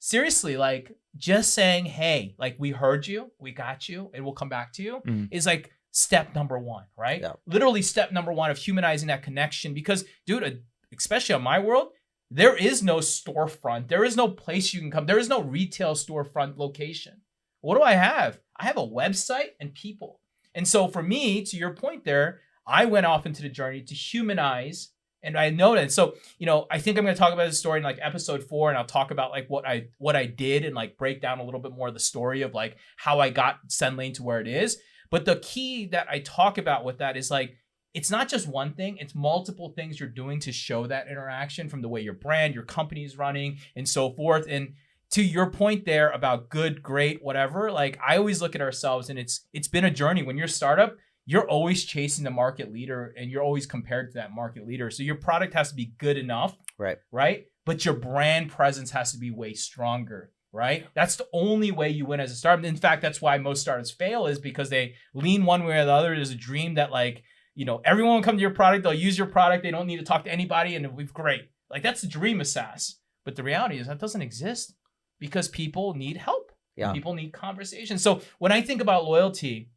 S1: seriously, like just saying, hey, like we heard you, we got you, and we'll come back to you is like step number one, right?
S3: Yeah.
S1: Literally step number one of humanizing that connection. Because, dude, especially on my world, there is no storefront. There is no place you can come. There is no retail storefront location. What do I have? I have a website and people. And so for me, to your point there, I went off into the journey to humanize. And I know that. So, you know, I think I'm going to talk about this story in like episode 4, and I'll talk about like what I did and like break down a little bit more of the story of like how I got Sendlane to where it is. But the key that I talk about with that is like, it's not just one thing, it's multiple things you're doing to show that interaction, from the way your brand, your company is running and so forth. And to your point there about good, great, whatever, like I always look at ourselves, and it's been a journey. When you're a startup, you're always chasing the market leader, and you're always compared to that market leader. So your product has to be good enough, right? But your brand presence has to be way stronger, right? That's the only way you win as a startup. In fact, that's why most startups fail, is because they lean one way or the other. There's a dream that like, you know, everyone will come to your product, they'll use your product, they don't need to talk to anybody, and it'll be great. Like that's the dream of SaaS. But the reality is that doesn't exist, because people need help.
S3: Yeah.
S1: People need conversation. So when I think about loyalty,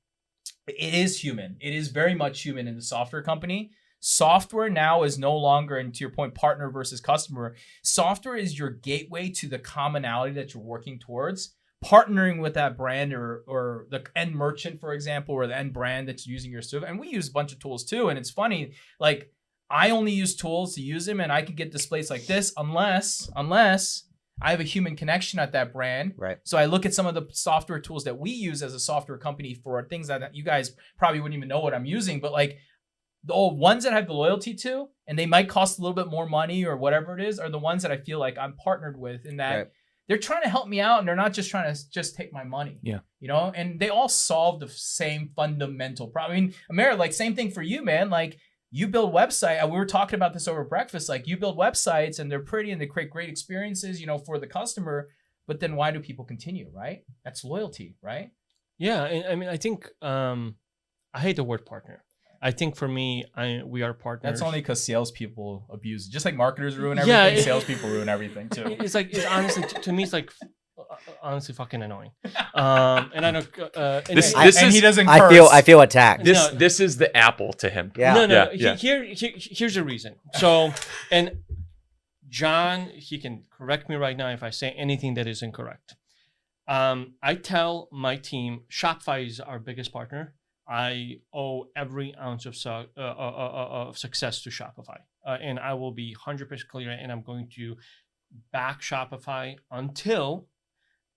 S1: it is human. It is very much human in the software company. Software now is no longer, and to your point, partner versus customer. Software is your gateway to the commonality that you're working towards. Partnering with that brand or the end merchant, for example, or the end brand that's using your stuff. And we use a bunch of tools too. And it's funny, like I only use tools to use them, and I can get displays like this unless I have a human connection at that brand.
S3: Right.
S1: So I look at some of the software tools that we use as a software company for things that you guys probably wouldn't even know what I'm using, but like the ones that I have the loyalty to, and they might cost a little bit more money or whatever it is, are the ones that I feel like I'm partnered with, in that they're trying to help me out, and they're not just trying to just take my money.
S2: Yeah.
S1: You know, and they all solve the same fundamental problem. I mean, Amer, like same thing for you, man. Like you build website. We were talking about this over breakfast. Like you build websites, and they're pretty, and they create great experiences, you know, for the customer. But then why do people continue, right? That's loyalty, right?
S4: Yeah. And I mean, I think I hate the word partner. I think for me, we are partners.
S1: That's only because salespeople abuse. Just like marketers ruin everything, salespeople ruin everything too.
S4: It's like, it's honestly, to me, it's like honestly fucking annoying. And I know
S1: and he doesn't curse.
S3: I feel attacked.
S2: This is the Apple to him.
S3: Yeah.
S4: No. Here's the reason. So, and John, he can correct me right now if I say anything that is incorrect. I tell my team, Shopify is our biggest partner. I owe every ounce of success to Shopify, and I will be 100% clear. And I'm going to back Shopify until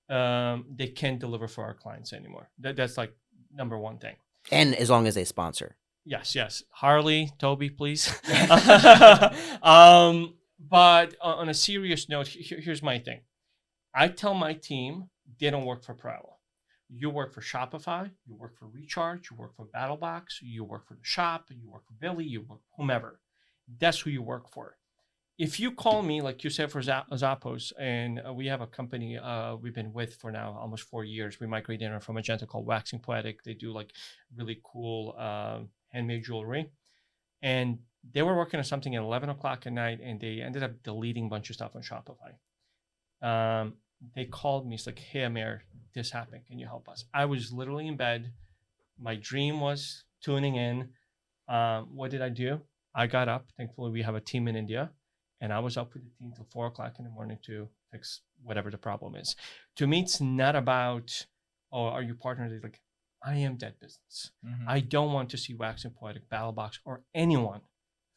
S4: they can't deliver for our clients anymore. That's like number one thing.
S3: And as long as they sponsor.
S4: Yes. Harley, Toby, please. But on a serious note, here's my thing. I tell my team they don't work for Praella. You work for Shopify, you work for Recharge, you work for BattlBox, you work for the shop, you work for Billy, you work for whomever. That's who you work for. If you call me, like you said, for Zappos, and we have a company we've been with for now almost 4 years. We migrated from Magento called Waxing Poetic. They do like really cool handmade jewelry. And they were working on something at 11 o'clock at night, and they ended up deleting a bunch of stuff on Shopify. They called me. It's like, hey, Amer, this happened. Can you help us? I was literally in bed. My dream was tuning in. What did I do? I got up. Thankfully, we have a team in India. And I was up with the team till 4 o'clock in the morning to fix whatever the problem is. To me, it's not about, oh, are you partnered? It's like, I am that business. Mm-hmm. I don't want to see Waxing Poetic, BattlBox, or anyone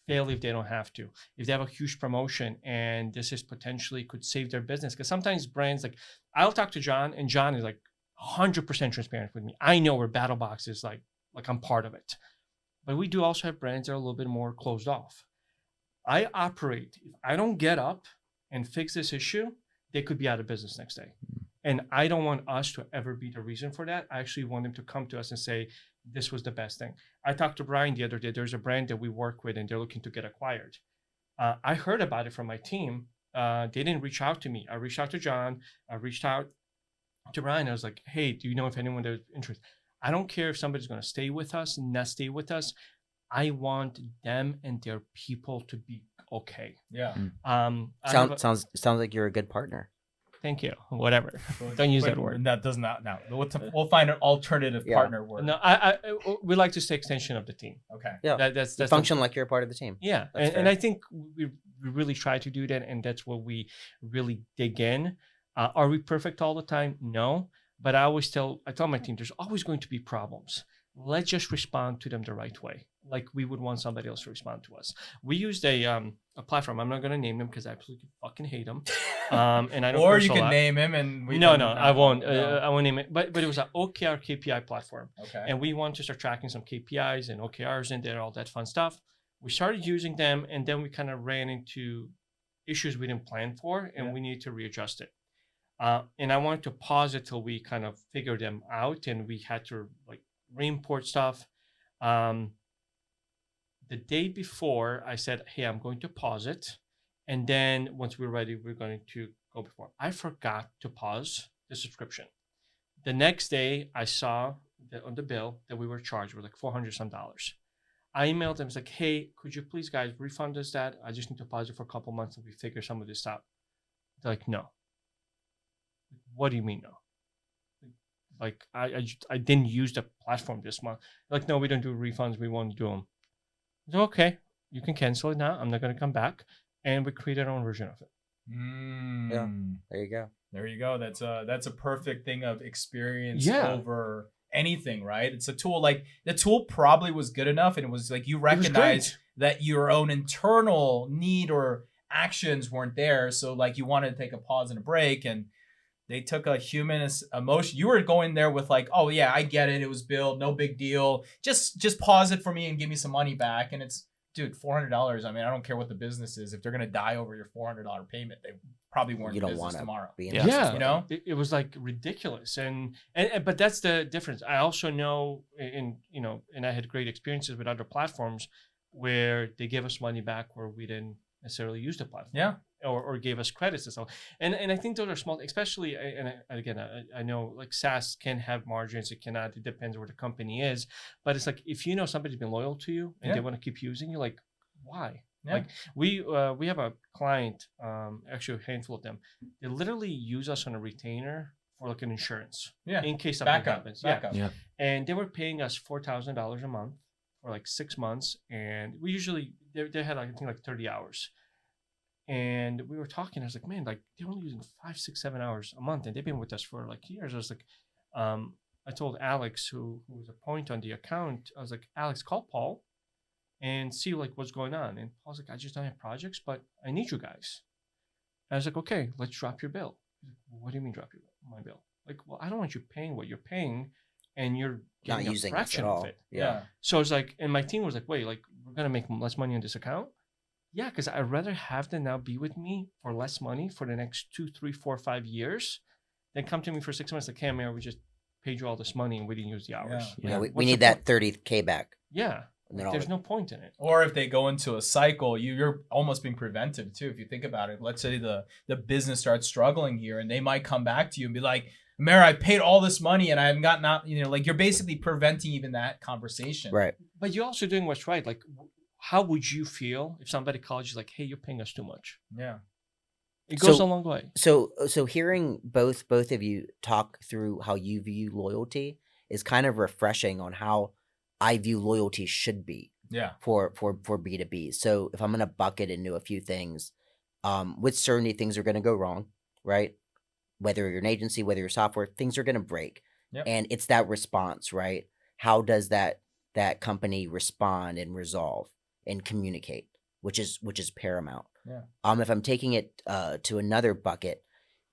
S4: fail if they don't have to. If they have a huge promotion and this is potentially could save their business. Because sometimes brands, like, I'll talk to John, and John is like 100% transparent with me. I know where BattlBox is like I'm part of it. But we do also have brands that are a little bit more closed off. I operate, if I don't get up and fix this issue, they could be out of business next day. And I don't want us to ever be the reason for that. I actually want them to come to us and say, this was the best thing. I talked to Bryan the other day. There's a brand that we work with, and they're looking to get acquired. I heard about it from my team. They didn't reach out to me. I reached out to John. I reached out to Bryan. I was like, hey, do you know if anyone there's interested? I don't care if somebody's going to stay with us, not stay with us. I want them and their people to be okay.
S1: Yeah.
S3: Sounds like you're a good partner.
S4: thank you, whatever. Don't use that word.
S1: That does not. No, we'll find an alternative partner word.
S4: No, we like to say extension of the team.
S1: Okay.
S3: Yeah.
S4: That's
S3: function like you're a part of the team.
S4: Yeah, and I think we really try to do that, and that's what we really dig in. Are we perfect all the time? No, but I tell my team, there's always going to be problems. Let's just respond to them the right way, like we would want somebody else to respond to us. We used a platform. I'm not going to name them because I absolutely fucking hate them. And I don't.
S1: Or you can name him, and
S4: I won't. I won't name it. But it was an OKR KPI platform.
S1: Okay.
S4: And we want to start tracking some KPIs and OKRs in there, all that fun stuff. We started using them, and then we kind of ran into issues we didn't plan for, and we needed to readjust it. And I wanted to pause it till we kind of figured them out, and we had to like re-import stuff. The day before, I said, hey, I'm going to pause it. And then once we're ready, we're going to go before. I forgot to pause the subscription. The next day, I saw on the bill that we were charged with like $400 some. I emailed them. It's like, hey, could you please, guys, refund us that? I just need to pause it for a couple months and we figure some of this out. They're like, no. What do you mean, no? Like, I didn't use the platform this month. Like, no, we don't do refunds. We won't do them. I said, okay, you can cancel it now. I'm not going to come back. And we created our own version of it.
S3: Yeah, there you go.
S1: There you go. That's a perfect thing of experience over anything, right? It's a tool. Like the tool probably was good enough, and it was like you recognize that your own internal need or actions weren't there. So like you wanted to take a pause and a break, and they took a human emotion. You were going there with like, oh yeah, I get it. It was billed, no big deal. Just pause it for me and give me some money back. And it's, dude, $400. I mean, I don't care what the business is. If they're gonna die over your $400 payment, they probably weren't in business tomorrow.
S3: You
S4: know, it was like ridiculous. And but that's the difference. I also know and I had great experiences with other platforms where they gave us money back where we didn't necessarily use the platform.
S1: Yeah.
S4: Or gave us credits and so. And I think those are small, especially. And again, I know like SaaS can have margins. It cannot. It depends where the company is. But it's like if you know somebody's been loyal to you and they want to keep using you, like why? Yeah. Like we have a client, actually a handful of them. They literally use us on a retainer for like an insurance. Yeah. In case something happens.
S1: Backup.
S4: Yeah. And they were paying us $4,000 a month for like 6 months, and we usually they had like, I think like 30 hours. And we were talking. I was like, man, like they're only using 5, 6, 7 hours a month, and they've been with us for like years. I was like, I told Alex, who was a point on the account, I was like, Alex, call Paul and see like what's going on. And Paul's like, I just don't have projects, but I need you guys. And I was like, okay, let's drop your bill. He's like, well, what do you mean drop my bill? Like, well, I don't want you paying what you're paying, and you're getting
S3: not using
S4: a fraction
S3: it at all.
S4: of it.
S3: Yeah.
S4: So I was like, and my team was like, wait, like we're gonna make less money on this account. Yeah, because I'd rather have them now be with me for less money for the next 2, 3, 4, 5 years than come to me for 6 months like, hey, Amer, we just paid you all this money and we didn't use the hours.
S3: Yeah, we need that $30K back.
S4: Yeah, there's no point in it.
S1: Or if they go into a cycle, you're almost being preventive too. If you think about it, let's say the business starts struggling here, and they might come back to you and be like, Amer, I paid all this money and I haven't gotten out. Like you're basically preventing even that conversation.
S3: Right.
S4: But you're also doing what's right. Like, how would you feel if somebody called you like, hey, you're paying us too much?
S1: Yeah.
S4: It goes a long way.
S3: So hearing both of you talk through how you view loyalty is kind of refreshing on how I view loyalty should be.
S1: Yeah.
S3: For B2B. So if I'm going to bucket into a few things, with certainty things are going to go wrong, right? Whether you're an agency, whether you're software, things are going to break.
S1: Yep.
S3: And it's that response, right? How does that company respond and resolve and communicate, which is paramount.
S1: Yeah.
S3: If I'm taking it to another bucket,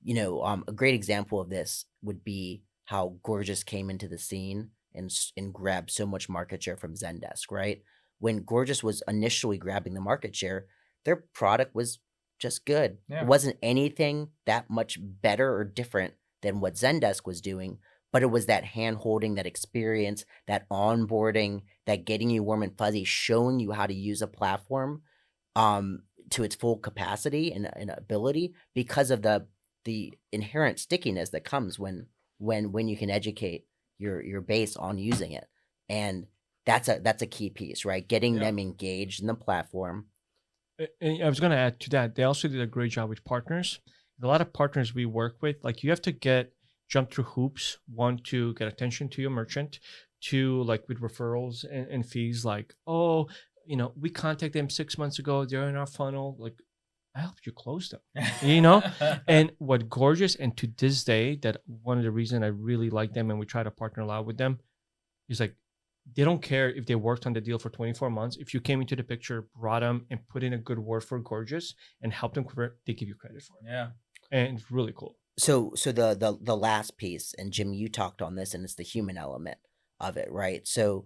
S3: a great example of this would be how Gorgeous came into the scene and grabbed so much market share from Zendesk, right? When Gorgeous was initially grabbing the market share, their product was just good. Yeah. It wasn't anything that much better or different than what Zendesk was doing, but it was that hand-holding, that experience, that onboarding, that getting you warm and fuzzy, showing you how to use a platform to its full capacity and ability because of the inherent stickiness that comes when you can educate your base on using it. And that's a key piece, right? Getting them engaged in the platform.
S4: And I was going to add to that, they also did a great job with partners. a lot of partners we work with, like you have to jump through hoops, one, to get attention to your merchant, two, like with referrals and fees, like, oh, we contacted them 6 months ago, they're in our funnel, like I helped you close them, and what gorgeous, and to this day, that one of the reasons I really like them and we try to partner a lot with them is like, they don't care if they worked on the deal for 24 months. If you came into the picture, brought them and put in a good word for gorgeous and helped them convert, they give you credit for it.
S1: Yeah.
S4: And it's really cool.
S3: So the last piece, and Jim, you talked on this, and it's the human element of it, right? So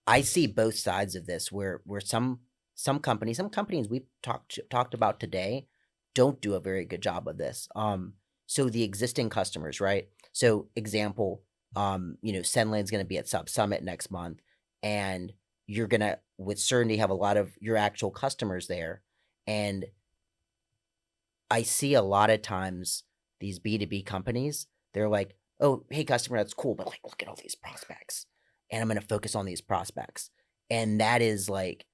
S3: I see both sides of this where some companies we've talked about today don't do a very good job of this. So the existing customers, right? So example, Sendlane's going to be at Sub Summit next month, and you're going to with certainty have a lot of your actual customers there. And I see a lot of times these B2B companies, they're like, oh, hey, customer, that's cool, but like, look at all these prospects, and I'm going to focus on these prospects. And that is like,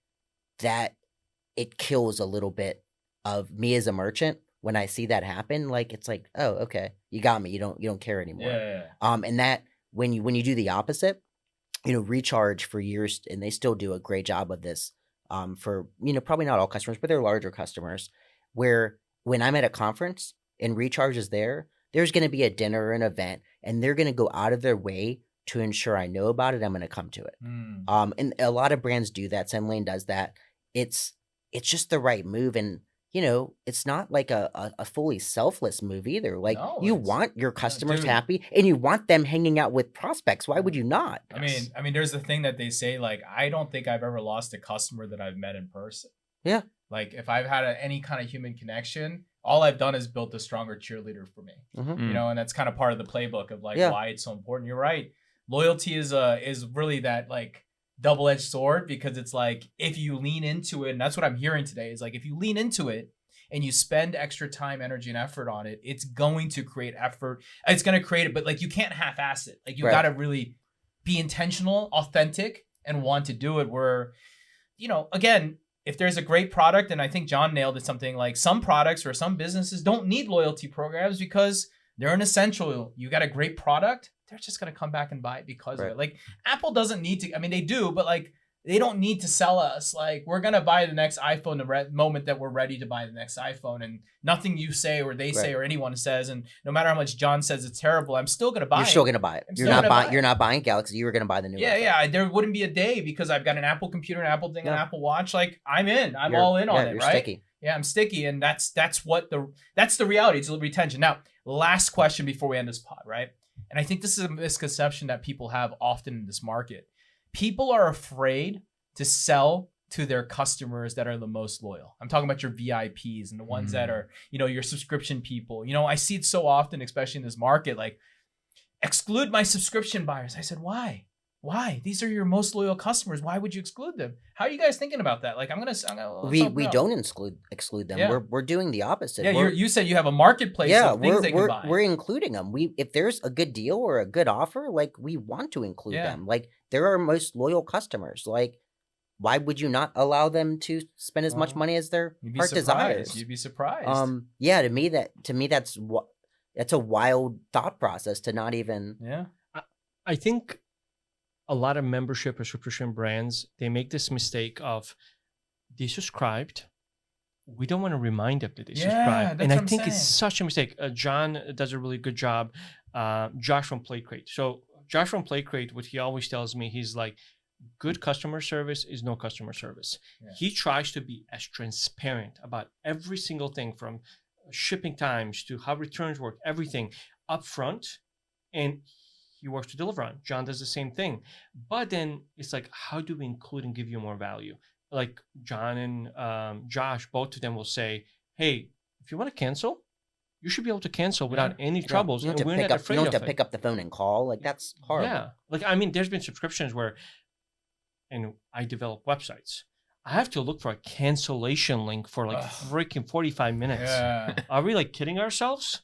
S3: that it kills a little bit of me as a merchant when I see that happen. Like, it's like, oh, okay, you got me. You don't care anymore.
S1: Yeah.
S3: And that when you do the opposite, Recharge for years, and they still do a great job of this, for, probably not all customers, but they're larger customers, where when I'm at a conference and Recharge is there, there's going to be a dinner or an event, and they're going to go out of their way to ensure I know about it. I'm going to come to it. And a lot of brands do that. Sendlane does that. It's just the right move. And, it's not like a fully selfless move either. Like,
S1: No,
S3: you
S1: it's-
S3: want your customers
S1: dude.
S3: happy, and you want them hanging out with prospects. Why would you not?
S1: I mean, there's the thing that they say, like, I don't think I've ever lost a customer that I've met in person.
S3: Yeah.
S1: Like, if I've had any kind of human connection, all I've done is built a stronger cheerleader for me.
S3: Mhm.
S1: And that's kind of part of the playbook of like
S3: Yeah.
S1: why it's so important. You're right. Loyalty is really that like double-edged sword, because it's like, if you lean into it, and that's what I'm hearing today, is like, if you lean into it and you spend extra time, energy, and effort on it, it's going to create effort. It's going to create it, but like, you can't half-ass it. Like, you
S3: Right.
S1: got to really be intentional, authentic, and want to do it. Where, again, if there's a great product, and I think John nailed it, something like, some products or some businesses don't need loyalty programs because they're an essential. You got a great product, they're just going to come back and buy it because of
S3: Right.
S1: it. Like, Apple doesn't need to, I mean, they do, but like, they don't need to sell us. Like, we're going to buy the next iPhone the moment that we're ready to buy the next iPhone, and nothing you say or they say
S3: Right.
S1: or anyone says, and no matter how much John says it's terrible, I'm still going to buy
S3: You're
S1: it.
S3: still going to buy it.
S1: I'm
S3: You're
S1: still
S3: not
S1: gonna
S3: buying.
S1: buy it.
S3: You're not buying Galaxy. You were going to buy the new.
S1: Yeah,
S3: iPhone.
S1: yeah. There wouldn't be a day because I've got an Apple computer, an Apple thing, an
S3: Yeah.
S1: Apple Watch. Like, I'm in. I'm
S3: You're-
S1: all in on
S3: yeah,
S1: it,
S3: you're
S1: right?
S3: Sticky.
S1: Yeah, I'm sticky, and that's the reality. It's retention. Now, last question before we end this pod, right? And I think this is a misconception that people have often in this market. People are afraid to sell to their customers that are the most loyal. I'm talking about your VIPs and the ones that are, your subscription people. I see it so often, especially in this market, like, exclude my subscription buyers. I said, why? Why? These are your most loyal customers. Why would you exclude them? How are you guys thinking about that? Like,
S3: We don't exclude them.
S1: Yeah.
S3: We're doing the opposite.
S1: Yeah,
S3: We're-
S1: you said you have a marketplace of things they can buy.
S3: we're including them. If there's a good deal or a good offer, like, we want to include
S1: Yeah.
S3: them. Like, they're our most loyal customers. Like, why would you not allow them to spend as much
S1: Well,
S3: money as their
S1: You'd be
S3: heart
S1: surprised.
S3: desires?
S1: You'd be surprised.
S3: Yeah, to me that's a wild thought process to not even.
S1: Yeah.
S4: I think a lot of membership or subscription brands, they make this mistake of, they subscribed, we don't want to remind them that they
S1: Yeah,
S4: subscribed.
S1: that's
S4: And I
S1: what I'm
S4: think it's
S1: saying.
S4: such a mistake. John does a really good job. Josh from Play Crate. So Josh from Play Crate, what he always tells me, he's like, good customer service is no customer service.
S1: Yeah.
S4: He tries to be as transparent about every single thing, from shipping times to how returns work, everything upfront, and he works to deliver on. John does the same thing. But then it's like, how do we include and give you more value? Like, John and Josh, both of them will say, hey, if you want to cancel, you should be able to cancel without any troubles.
S3: You
S4: And
S3: don't
S4: we're
S3: have
S4: not
S3: to
S4: afraid
S3: you don't
S4: of
S3: have to
S4: it.
S3: pick up the phone and call. Like, that's horrible.
S4: Yeah. Like, I mean, there's been subscriptions where, and I develop websites, I have to look for a cancellation link for like
S1: Ugh.
S4: freaking 45 minutes.
S1: Yeah.
S4: Are we like kidding ourselves?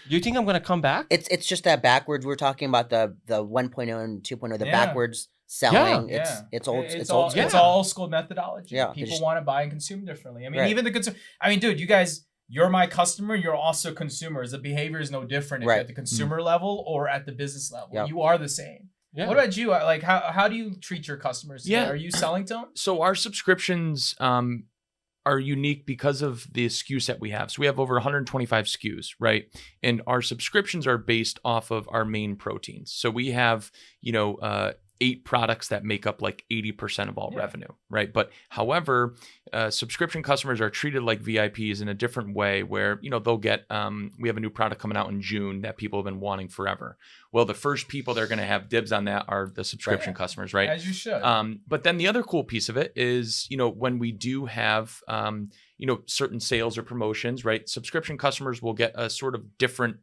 S4: Do you think I'm going to come back?
S3: It's just that backwards. We're talking about the 1.0 and 2.0, the
S1: Yeah.
S3: backwards selling.
S1: Yeah.
S3: It's old.
S1: It's
S3: It's
S1: all
S3: old.
S4: yeah.
S1: it's all old school methodology.
S3: Yeah, they
S1: People
S3: just-
S1: want to buy and consume differently. I mean,
S3: Right.
S1: even the consumer. I mean, dude, you guys you're my customer, you're also consumers. The behavior is no different if you're at the consumer level or at the business level.
S3: Yep.
S1: You are the same. Yeah. What about you? Like, how do you treat your customers today? Are you selling to them?
S2: So our subscriptions are unique because of the SKU set we have. So we have over 125 SKUs, right? And our subscriptions are based off of our main proteins. So we have, 8 products that make up like 80% of all revenue, right? But however, subscription customers are treated like VIPs in a different way where, they'll get, we have a new product coming out in June that people have been wanting forever. Well, the first people that are going to have dibs on that are the subscription customers, right?
S1: As you should.
S2: But then the other cool piece of it is, when we do have, certain sales or promotions, right? Subscription customers will get a sort of different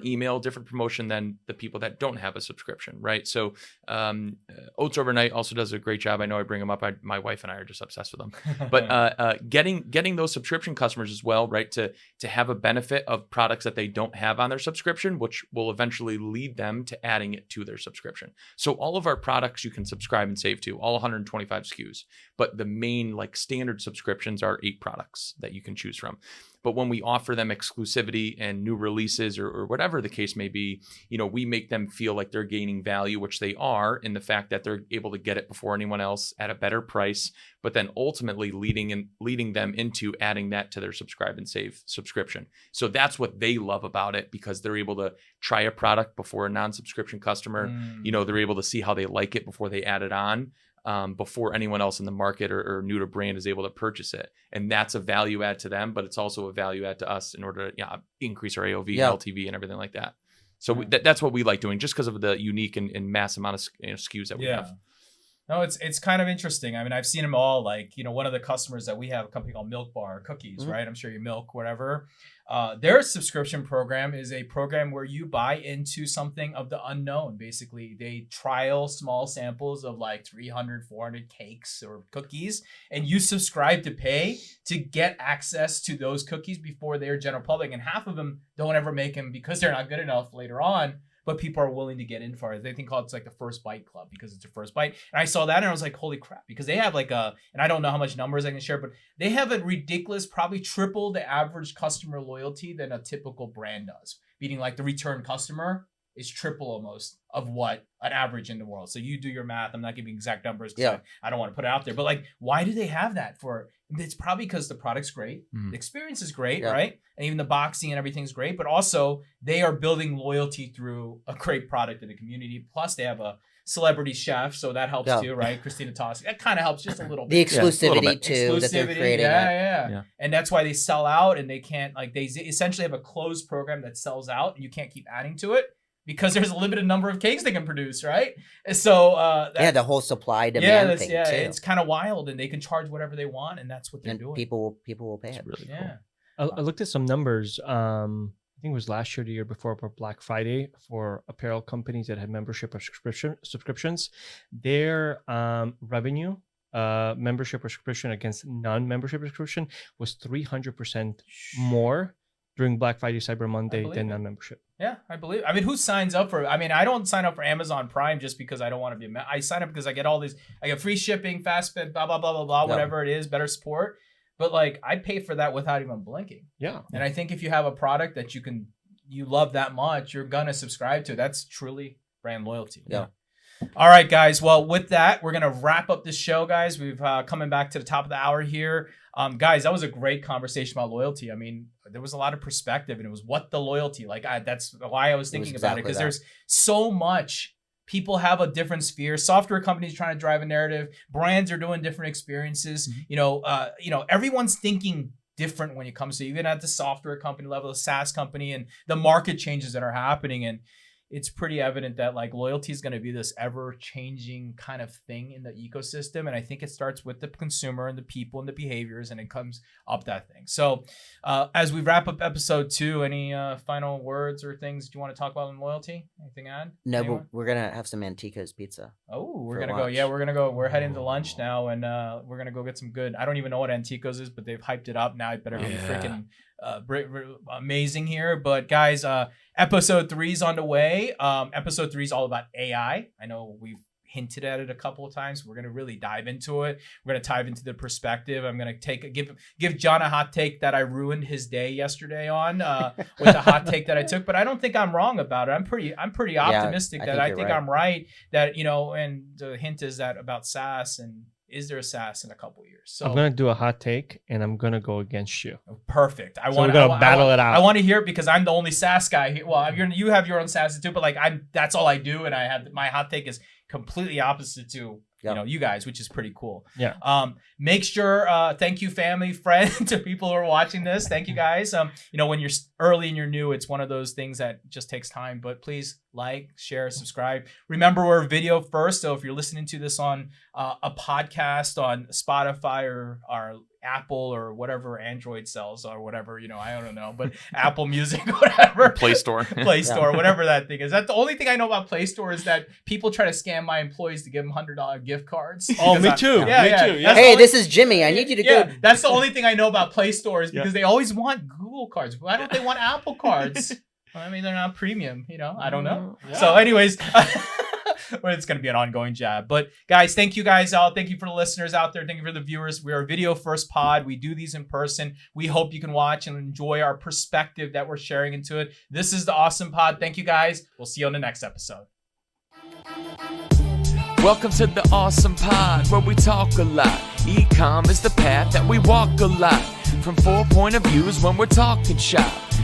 S2: email, different promotion than the people that don't have a subscription, right? So Oats Overnight also does a great job. I know I bring them up. My wife and I are just obsessed with them. But getting those subscription customers as well, right? To have a benefit of products that they don't have on their subscription, which will eventually lead them to adding it to their subscription. So all of our products you can subscribe and save to, all 125 SKUs. But the main standard subscriptions are 8 products that you can choose from. But when we offer them exclusivity and new releases or whatever the case may be, we make them feel like they're gaining value, which they are in the fact that they're able to get it before anyone else at a better price, but then ultimately leading them into adding that to their subscribe and save subscription. So that's what they love about it, because they're able to try a product before a non-subscription customer. They're able to see how they like it before they add it on. Before anyone else in the market or new to brand is able to purchase it. And that's a value add to them, but it's also a value add to us in order to increase our AOV, LTV, and everything like that. So that's what we like doing, just because of the unique and mass amount of SKUs that we have.
S1: No, it's kind of interesting. I mean, I've seen them all. One of the customers that we have, a company called Milk Bar Cookies, right? I'm sure you milk, whatever. Their subscription program is a program where you buy into something of the unknown. Basically, they trial small samples of 300, 400 cakes or cookies, and you subscribe to pay to get access to those cookies before they're general public. And half of them don't ever make them because they're not good enough later on. But people are willing to get in for it. They think it's the first bite club because it's your first bite. And I saw that and I was like, holy crap. Because they have and I don't know how much numbers I can share, but they have a ridiculous, probably triple the average customer loyalty than a typical brand does. Meaning the return customer is triple almost of what an average in the world. So you do your math. I'm not giving exact numbers because I don't want to put it out there. But why do they have that for? It's probably because the product's great. The experience is great, right? And even the boxing and everything's great. But also they are building loyalty through a great product in the community. Plus they have a celebrity chef, so that helps too, right? Christina Tossi. That kind of helps just a little bit.
S3: The exclusivity too that they're creating.
S1: Yeah. And that's why they sell out, and they can't they essentially have a closed program that sells out, and you can't keep adding to it, because there's a limited number of cakes they can produce, right? So
S3: the whole supply demand thing too.
S1: It's kind of wild, and they can charge whatever they want, and that's what they're doing.
S3: People will pay it.
S2: Really
S4: cool. I looked at some numbers. I think it was last year, the year before, for Black Friday, for apparel companies that had membership or subscriptions. Their revenue, membership or subscription against non-membership subscription, was 300% more during Black Friday, Cyber Monday than non-membership.
S1: Yeah, I believe. I mean, who signs up for? I mean, I don't sign up for Amazon Prime just because I don't want to be. I sign up because I get all these. I get free shipping, fast blah blah blah blah blah, whatever it is, better support. But I pay for that without even blinking.
S4: Yeah.
S1: And I think if you have a product that you love that much, you're gonna subscribe to. That's truly brand loyalty.
S3: Yeah.
S1: All right, guys. Well, with that, we're gonna wrap up this show, guys. We've coming back to the top of the hour here. Guys, that was a great conversation about loyalty. I mean, there was a lot of perspective, and it was what the loyalty. That's why I was thinking about it, because there's so much. People have a different sphere. Software companies trying to drive a narrative. Brands are doing different experiences. Everyone's thinking different when it comes to even at the software company level, the SaaS company, and the market changes that are happening. And it's pretty evident that loyalty is going to be this ever-changing kind of thing in the ecosystem. And I think it starts with the consumer and the people and the behaviors, and it comes up that thing. So as we wrap up episode 2, any final words or things you want to talk about in loyalty? Anything on?
S3: No,
S1: Anyone?
S3: but we're going to have some Antico's pizza.
S1: Oh, we're going to go. Yeah, we're going to go. We're heading to lunch now, and we're going to go get some good. I don't even know what Antico's is, but they've hyped it up. Now it better be freaking amazing here. But guys, episode 3 is on the way. Episode 3 is all about AI. I know we've hinted at it a couple of times. We're going to really dive into it. We're going to dive into the perspective. I'm going to give John a hot take that I ruined his day yesterday on with the hot take that I took, but I don't think I'm wrong about it. I'm pretty optimistic that I think I'm right, that, and the hint is that about SaaS, and is there a SaaS in a couple of years? So
S4: I'm gonna do a hot take, and I'm gonna go against you.
S1: Perfect.
S4: We're gonna battle it out.
S1: I want to hear it because I'm the only SaaS guy here. Well, you have your own SaaS too, but like that's all I do, and I have my hot take is completely opposite to you guys, which is pretty cool.
S4: Yeah.
S1: Make sure, thank you, family, friends, to people who are watching this. Thank you, guys. When you're early and you're new, it's one of those things that just takes time. But please like, share, subscribe. Remember, we're video first. So if you're listening to this on a podcast on Spotify or Apple or whatever Android sells or whatever, I don't know, but Apple Music, whatever.
S2: Play Store,
S1: whatever that thing is. That's the only thing I know about Play Store, is that people try to scam my employees to give them $100 gift cards.
S4: Oh, me too. Me too. Yeah.
S3: Hey, this is Jimmy. I need you to go.
S1: That's the only thing I know about Play Store, is because they always want Google cards. Why don't they want Apple cards? I mean, they're not premium, I don't know. Yeah. So anyways, well, it's going to be an ongoing jab. But guys, thank you guys all. Thank you for the listeners out there. Thank you for the viewers. We are a video first pod. We do these in person. We hope you can watch and enjoy our perspective that we're sharing into it. This is the ASOM Pod. Thank you guys. We'll see you on the next episode.
S2: Welcome to the ASOM Pod, where we talk a lot. E-com is the path that we walk a lot. From 4 point of views when we're talking shop.